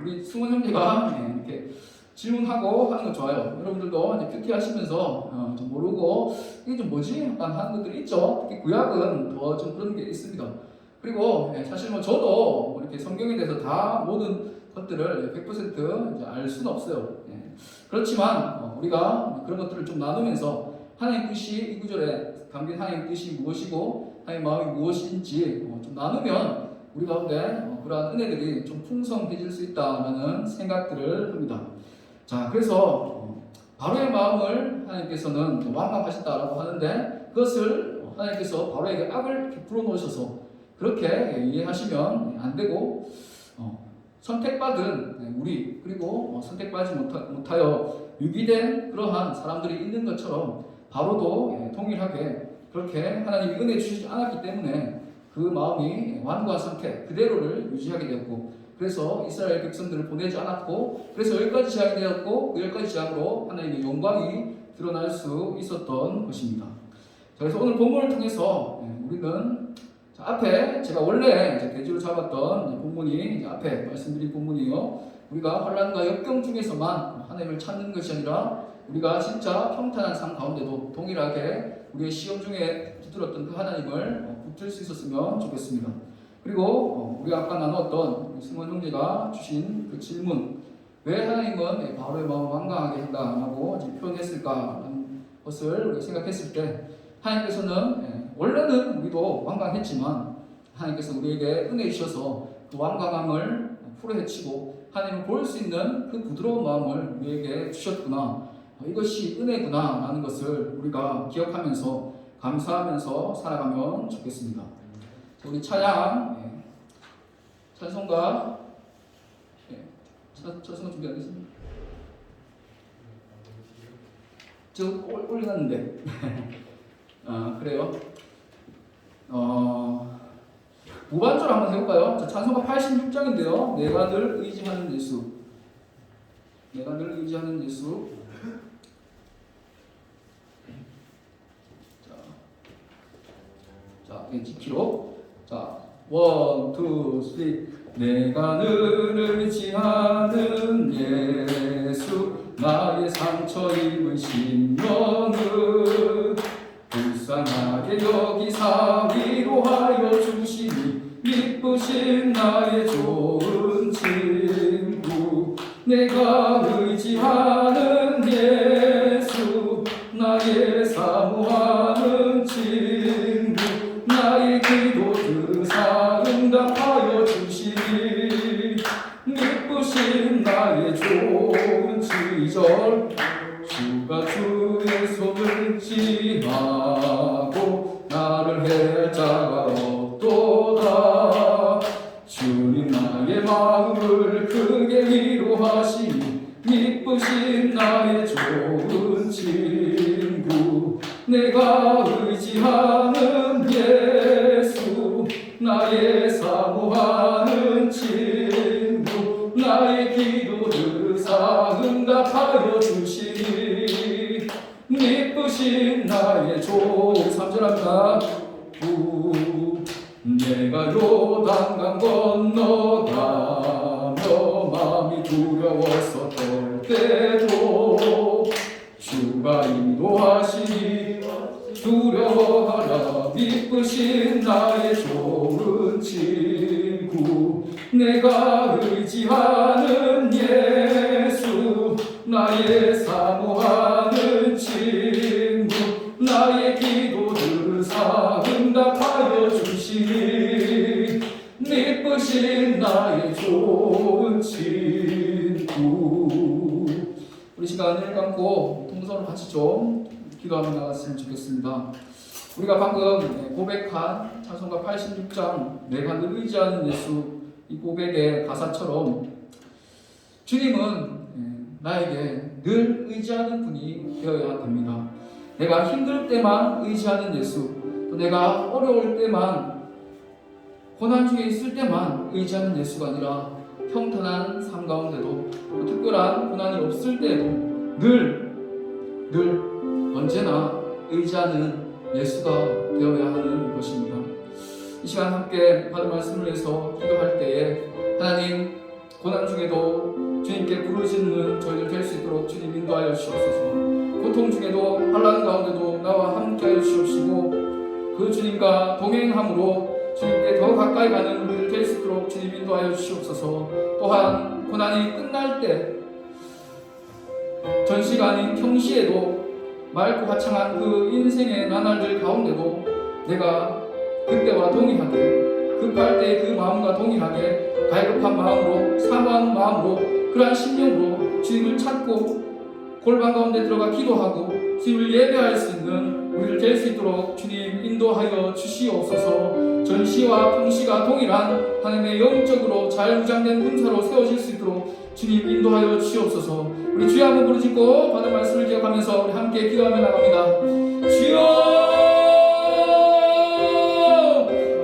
우리 승원 형제가 이렇게 질문하고 하는 거 좋아요. 여러분들도 이제 큐티 하시면서 좀 모르고 이게 좀 뭐지? 약간 하는 것들이 있죠. 특히 구약은 더 좀 그런 게 있습니다. 그리고 사실 뭐 저도 이렇게 성경에 대해서 다 모든 것들을 100% 이제 알 수는 없어요. 그렇지만 우리가 그런 것들을 좀 나누면서 하나님 뜻이 이 구절에 담긴 하나님 뜻이 무엇이고 하나님 마음이 무엇인지 좀 나누면 우리 가운데 그러한 은혜들이 좀 풍성해질 수 있다는 생각들을 합니다. 자, 그래서 바로의 마음을 하나님께서는 완강하셨다라고 하는데, 그것을 하나님께서 바로에게 악을 베풀어 놓으셔서 그렇게 이해하시면 안 되고, 선택받은 우리, 그리고 선택받지 못하여 유기된 그러한 사람들이 있는 것처럼 바로도 동일하게 그렇게 하나님이 은혜 주시지 않았기 때문에 그 마음이 완고한 상태 그대로를 유지하게 되었고, 그래서 이스라엘 백성들을 보내지 않았고, 그래서 10가지 재앙이 되었고, 그 10가지 재앙으로 하나님의 영광이 드러날 수 있었던 것입니다. 자, 그래서 오늘 본문을 통해서 우리는 앞에 제가 원래 대지로 잡았던 본문이 앞에 말씀드린 본문이요, 우리가 환난과 역경 중에서만 하나님을 찾는 것이 아니라 우리가 진짜 평탄한 삶 가운데도 동일하게 우리의 시험 중에 붙들었던 그 하나님을 붙들 수 있었으면 좋겠습니다. 그리고 우리가 아까 나눴던 승원 형제가 주신 그 질문, 왜 하나님은 바로의 마음을 완강하게 한다라고 표현했을까라는 것을 우리가 생각했을 때, 하나님께서는 원래는 우리도 완강했지만 하나님께서 우리에게 은혜 주셔서 그 완강함을 풀어헤치고 하나님을 볼 수 있는 그 부드러운 마음을 우리에게 주셨구나, 이것이 은혜구나 라는 것을 우리가 기억하면서 감사하면서 살아가면 좋겠습니다. 우리 찬송가 준비하겠습니다. 저 올려놨는데 그래요. 무반주로 한번 해볼까요? 자, 찬송가 86장인데요. 내가 늘 의지하는 예수. 내가 늘 의지하는 예수. 자, G키로. 자, 1, 2, 3. 내가 늘 의지하는 예수, 나의 상처 입으신 너는 불쌍하게 여기사 위로하여 주시니 기쁘신 나의 좋은 친구. 내가 의지하는 예수, 나의 사모하는 친구. 나의 기도 드사 응답하여 주시니 기쁘신 나의 좋은 지절. 주가 주의 손을 지하고 나를 해할 자가 없도다. 주님 나의 마음을 크게 위로하시니 기쁘신 나의 좋은 친구. 내가 의지하는 예수, 나의 사모하는 친구. 나의 기도 들으사 응답하여 주시니 기쁘신 나의 좋은 3절 두려웠었던 때도 주가 인도하시니 두려워하라 미쁘신 나의 좋은 친구 내가 의지하는 예수 나의 사모하는 친구 나의 기도를 응답하여 주시니 미쁘신 나의 좋은 친구. 우리 시간을 감고 통성으로 같이 좀 기도하며 나갔으면 좋겠습니다. 우리가 방금 고백한 찬송가 86장 내가 늘 의지하는 예수 이 고백의 가사처럼 주님은 나에게 늘 의지하는 분이 되어야 됩니다. 내가 힘들 때만 의지하는 예수, 또 내가 어려울 때만 고난 중에 있을 때만 의지하는 예수가 아니라 평탄한 삶 가운데도 또 특별한 고난이 없을 때에도 늘 언제나 의지하는 예수가 되어야 하는 것입니다. 이 시간 함께 받은 말씀을 위해서 기도할 때에 하나님 고난 중에도 주님께 부르짖는 저희들 될 수 있도록 주님 인도하여 주옵소서. 고통 중에도 환난 가운데도 나와 함께하여 주옵시고 그 주님과 동행함으로 주님께 더 가까이 가는 우리들 될 수 있도록 주님 인도하여 주옵소서. 또한 고난이 끝날 때 전시가 아닌 평시에도 맑고 화창한 그 인생의 나날들 가운데도 내가 그때와 동의하게 급할 때 그 마음과 동의하게 갈급한 마음으로 사모하는 마음으로 그러한 심령으로 주님을 찾고 골방 가운데 들어가 기도하고 주님을 예배할 수 있는 우리를 될 수 있도록 주님 인도하여 주시옵소서. 전시와 평시가 동일한 하나님의 영적으로 잘 무장된 군사로 세워질 수 있도록 주님 인도하여 주시옵소서. 우리 주여 한번 부르짖고 받은 말씀을 기억하면서 우리 함께 기도하며 나갑니다. 주여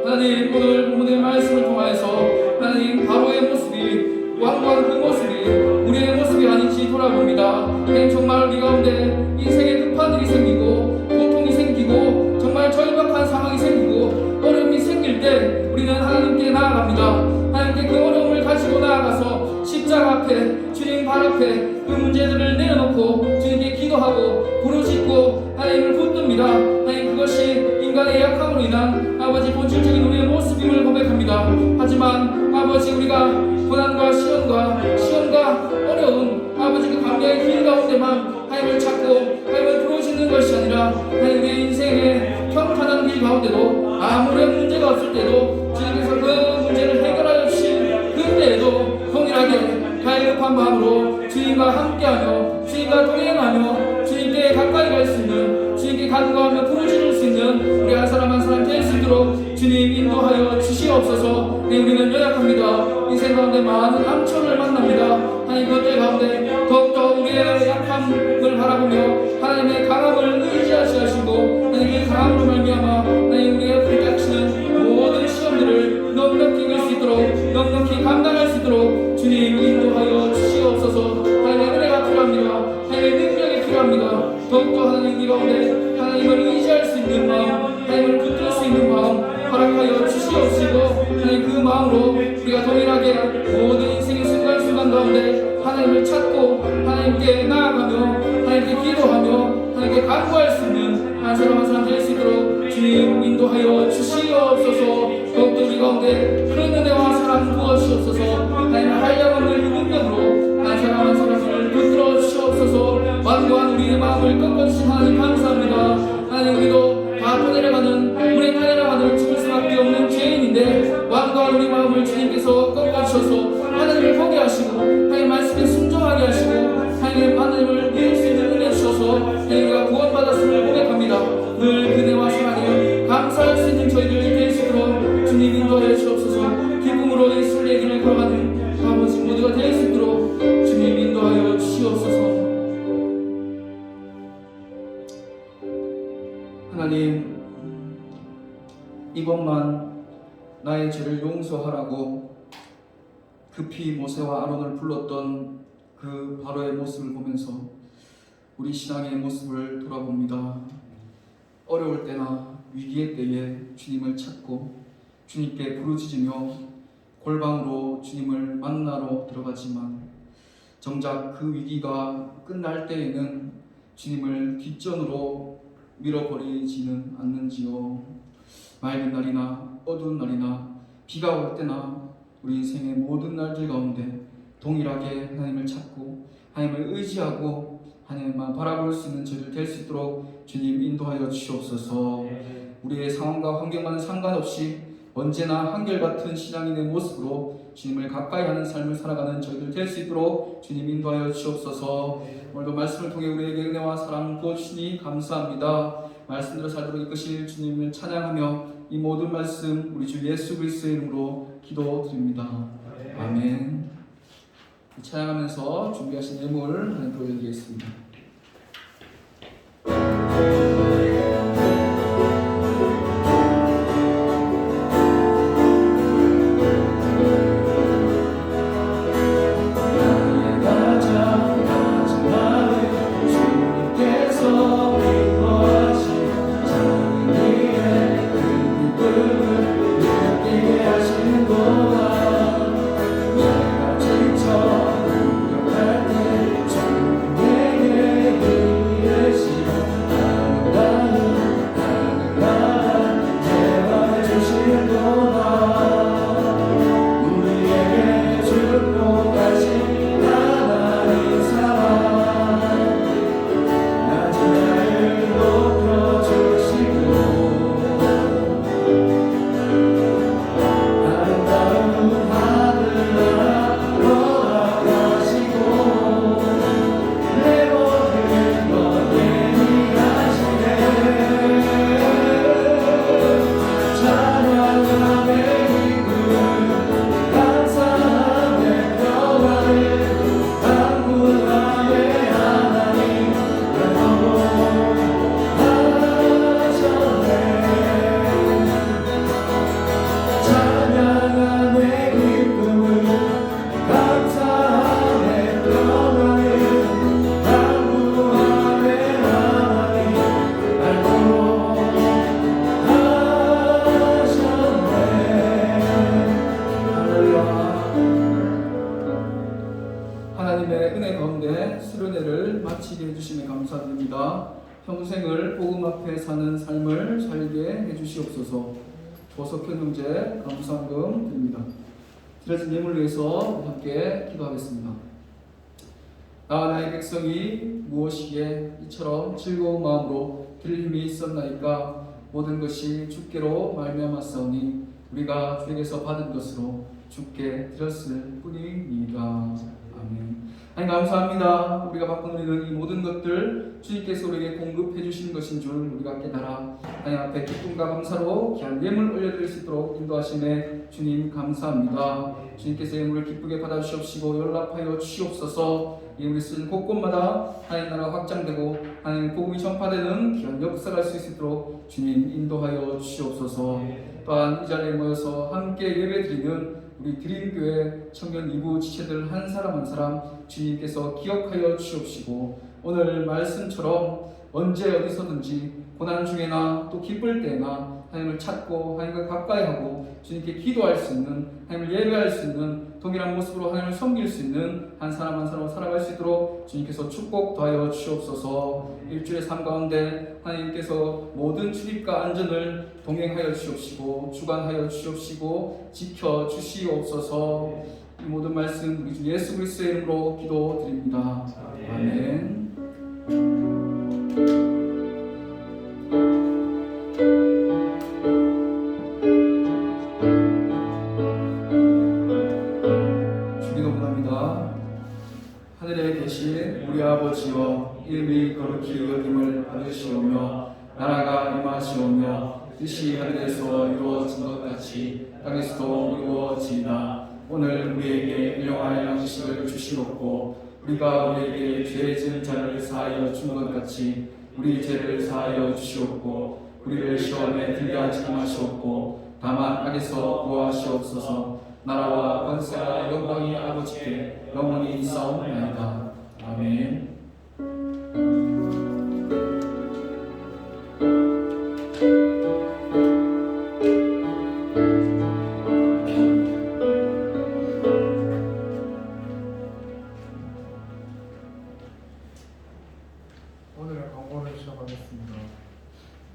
하나님 오늘 본문의 말씀을 통하여서 하나님 바로의 모습이 완고한 그 모습이 우리의 모습이 아닌지 돌아봅니다. 하나님 정말 우리 가운데 인생에 급한 일이 생기고 고통이 생기고 정말 절박한 상황이 생기고 어려움이 생길 때 우리는 하나님께 나아갑니다. 하나님께 그 어려움을 가지고 나아가서 십자가 앞에 주님 발 앞에 그 문제들을 내려놓고 주님께 기도하고 부르짖고 하나님을 붙듭니다. 하나님 그것이 인간의 약함으로 인한 아버지 본질적인 우리의 모습임을 고백합니다. 하지만 아버지 우리가 고난과 시험과 어려운 아버지 그 감격의 길 가운데만 하나님을 찾고 하나님을 부르짖는 것이 아니라 하나님 우리의 인생의 평탄한 길 가운데도 아무런 문제가 없을 때도 주님께서 그 문제를 해결하여 주신 그때에도 동일하게 갈급한 마음으로 주님과 함께하며 주님과 동행하며 주님께 가까이 갈 수 있는 주님께 간구하며 부르짖을 수 있는 우리 한 사람 한 사람 될 수 있도록 주님 인도하여 주시옵소서. 네, 우리는 연약합니다. 인생 가운데 많은 암초를 만납니다. 하나님 그것들 가운데 더욱더 우리의 약함을 바라보며 하나님의 강함을 의지하시고 하나님 그 강함으로 말미암아 하나님 우리가 부닥치는 모든 시험들을 넉넉히 이길 수 있도록 넉넉히 감당할 수 있도록 주님 인도하여 주시옵소서. 하나님의 은혜가 필요합니다. 하나님의 능력이 필요합니다. 더욱더 하나님 이 가운데 하나님을 의지할 수 있는 마음 하나님을 붙들 수 있는 마음 허락하여 주시옵시고 하나님 그 마음으로 우리가 동일하게 모든 인생의 순간순간 가운데 하나님을 찾고 하나님께 나아가며 하나님께 기도하며 하나님께 간구할 수 있는 한 사람 한 사람 될 수 있도록 주님 인도하여 주시옵소서. 더욱더 우리 가운데 그런 은혜와 사랑 부어주시옵소서. 하나님의 한량없는 그 능력으로 한 사람 한 사람을 붙들어 주시옵소서. 완고한 우리의 마음을 꺾어주신 하나님 감사합니다. 하나님 우리도 다 떠내려가는 물에 떠내려가는 죽을 수밖에 없는 죄인인데 완고한 우리 마음을 주님께서 꺾어주셔서 하나님을 보게 하시고 하나님 말씀에 순종하게 하시고 하나님을 믿을 수 있는 은혜 주셔서 우리가 구원받았음을 고백합니다. 늘 그대와 사랑에 감사할 수 있는 저희들 될 수 있도록 주님 인도하여 주옵소서. 기쁨으로 이 순례의 길을 걸어가는 아버지 모두가 될 수 있도록 주님 인도하여 주시옵소서. 하나님 이번만 나의 죄를 용서하라고 급히 모세와 아론을 불렀던 그 바로의 모습을 보면서 우리 신앙의 모습을 돌아봅니다. 어려울 때나 위기의 때에 주님을 찾고 주님께 부르짖으며 골방으로 주님을 만나러 들어가지만 정작 그 위기가 끝날 때에는 주님을 뒷전으로 밀어버리지는 않는지요. 맑은 날이나 어두운 날이나 비가 올 때나 우리 인생의 모든 날들 가운데 동일하게 하나님을 찾고 하나님을 의지하고 하나님만 바라볼 수 있는 저희들 될 수 있도록 주님 인도하여 주시옵소서. 우리의 상황과 환경과는 상관없이 언제나 한결같은 신앙인의 모습으로 주님을 가까이 하는 삶을 살아가는 저희들 될 수 있도록 주님 인도하여 주옵소서. 오늘도 말씀을 통해 우리에게 은혜와 사랑 부어주시니 감사합니다. 말씀대로 살도록 이끄실 주님을 찬양하며 이 모든 말씀 우리 주 예수 그리스도의 이름으로 기도드립니다. 아멘. 찬양하면서 준비하신 예물 하나님 보여드리겠습니다. 하나님의 은혜 가운데 수련회를 마치게 해주심에 감사드립니다. 평생을 복음 앞에 사는 삶을 살게 해주시옵소서. 조석현 형제 감사금 드립니다. 드려진 예물을 위해서 함께 기도하겠습니다. 나와 나의 백성이 무엇이기에 이처럼 즐거운 마음으로 드릴 힘이 있었나이까. 모든 것이 주께로 말미암았사오니 우리가 주에게서 받은 것으로 주께 드렸을 뿐입니다. 아멘. 하나님 감사합니다. 우리가 받고 누리는 이 모든 것들 주님께서 우리에게 공급해 주시는 것인 줄 우리가 깨달아 하나님 앞에 기쁨과 감사로 귀한 예물 올려드릴 수 있도록 인도하심에 주님 감사합니다. 주님께서 예물을 기쁘게 받아주시옵시고 연락하여 주시옵소서. 예물이 쓰는 곳곳마다 하나님 나라가 확장되고 하나님 복음이 전파되는 귀한 역사가 할 수 있도록 주님 인도하여 주시옵소서. 또한 이 자리에 모여서 함께 예배드리는 우리 드림교회 청년 2부 지체들 한 사람 한 사람 주님께서 기억하여 주시옵시고 오늘 말씀처럼 언제 어디서든지 고난 중에나 또 기쁠 때나 하나님을 찾고 하나님과 가까이 하고 주님께 기도할 수 있는 하나님을 예배할 수 있는 동일한 모습으로 하나님을 섬길 수 있는 한 사람 한 사람으로 살아갈 수 있도록 주님께서 축복 더하여 주시옵소서. 일주일의 삶 가운데 하나님께서 모든 출입과 안전을 동행하여 주시옵시고 주관하여 주시옵시고 지켜 주시옵소서. 이 모든 말씀 우리 주 예수 그리스도의 이름으로 기도드립니다. 아멘. 하늘에 계신 우리 아버지여 이름이 거룩히 여김을 받으시오며 나라가 임하시오며 뜻이 하늘에서 이루어진 것 같이 땅에서도 이루어지이다. 오늘 우리에게 일용할 양식을 주시옵고 우리가 우리에게 죄 지은 자를 사하여 준 것 같이 우리 죄를 사하여 주시옵고 우리를 시험에 들게 하지 마시옵고 다만 악에서 구하시옵소서. 나라와 권세와 영광이 아버지께 영원히 있사옵나이다. 아멘.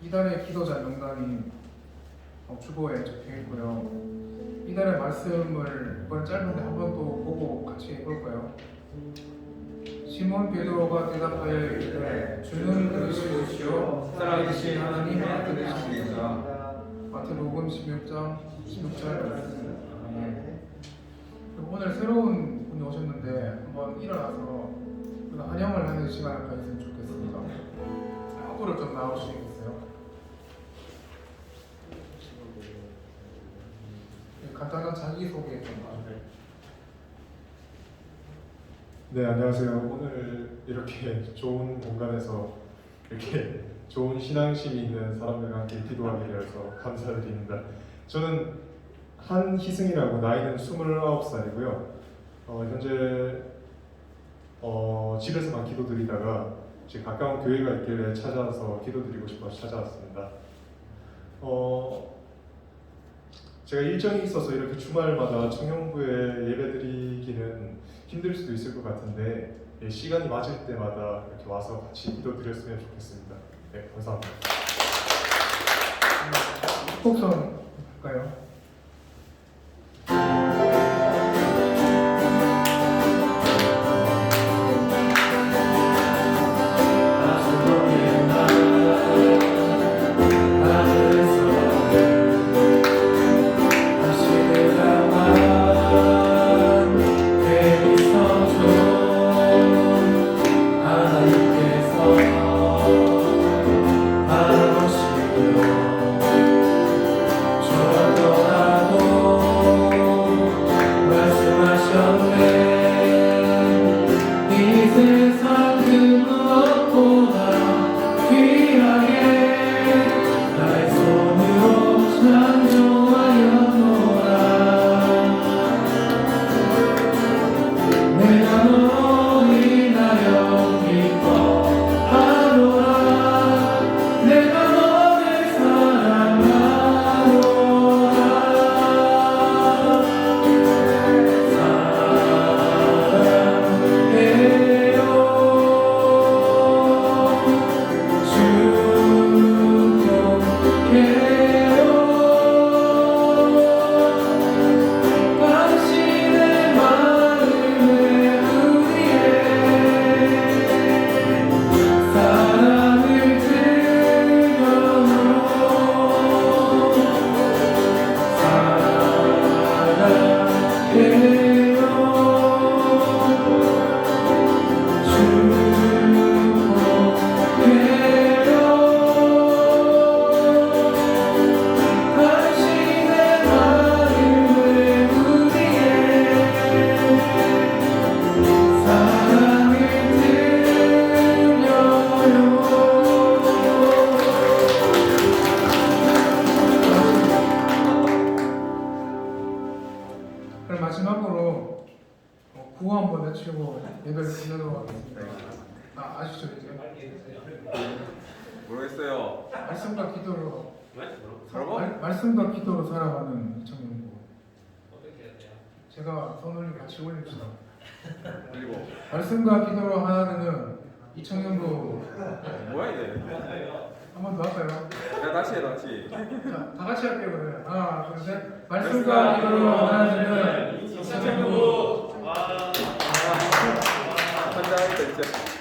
이달의 기도자 명단이 주보에 적혀 있고요. 이달의 말씀을 이번 짧은데 한 번 또 보고 같이 볼까요? 시몬 베드로가 대답하여 이르되 주는 그리스도시요 살아계신 하나님의 아들이십니다. 마태복음 16장 16절 말씀. 오늘 새로운 분이 오셨는데 한번 일어나서 환영을 하는 시간을 가졌으면 좋겠습니다. 앞으로 좀 나오시겠어요? 간단한 자기소개 좀 해주세요. 네, 안녕하세요. 오늘 이렇게 좋은 공간에서 이렇게 좋은 신앙심이 있는 사람들과 함께 기도하게 되어서 감사드립니다. 저는 한희승이라고 나이는 29살이고요. 현재 집에서만 기도드리다가 제 가까운 교회가 있길래 찾아와서 기도드리고 싶어서 찾아왔습니다. 제가 일정이 있어서 이렇게 주말마다 청년부에 예배드리기는 힘들 수도 있을 것 같은데 시간이 맞을 때마다 이렇게 와서 같이 기도드렸으면 좋겠습니다. 네, 감사합니다. 축복선 할까요? 그럼 마지막으로 구호 한번 외치고 예배를 끝내도록 하겠습니다. 아시죠 이제? 모르겠어요. 말씀과 기도로 뭐라고? 말씀과 기도로 살아가는 청년부. 어떻게 해야 돼요? 제가 손을 같이 올립시다. 그리고 말씀과 기도로 하나 되는 이 청년부 뭐야 이게? 한 번 더 할까요? 야 다시 해 다시. 자, 다 같이 할게요 그러면. 하나, 둘, 셋. 말씀과 기도로 하나 되는 이 청년부. 한장 했다 진짜.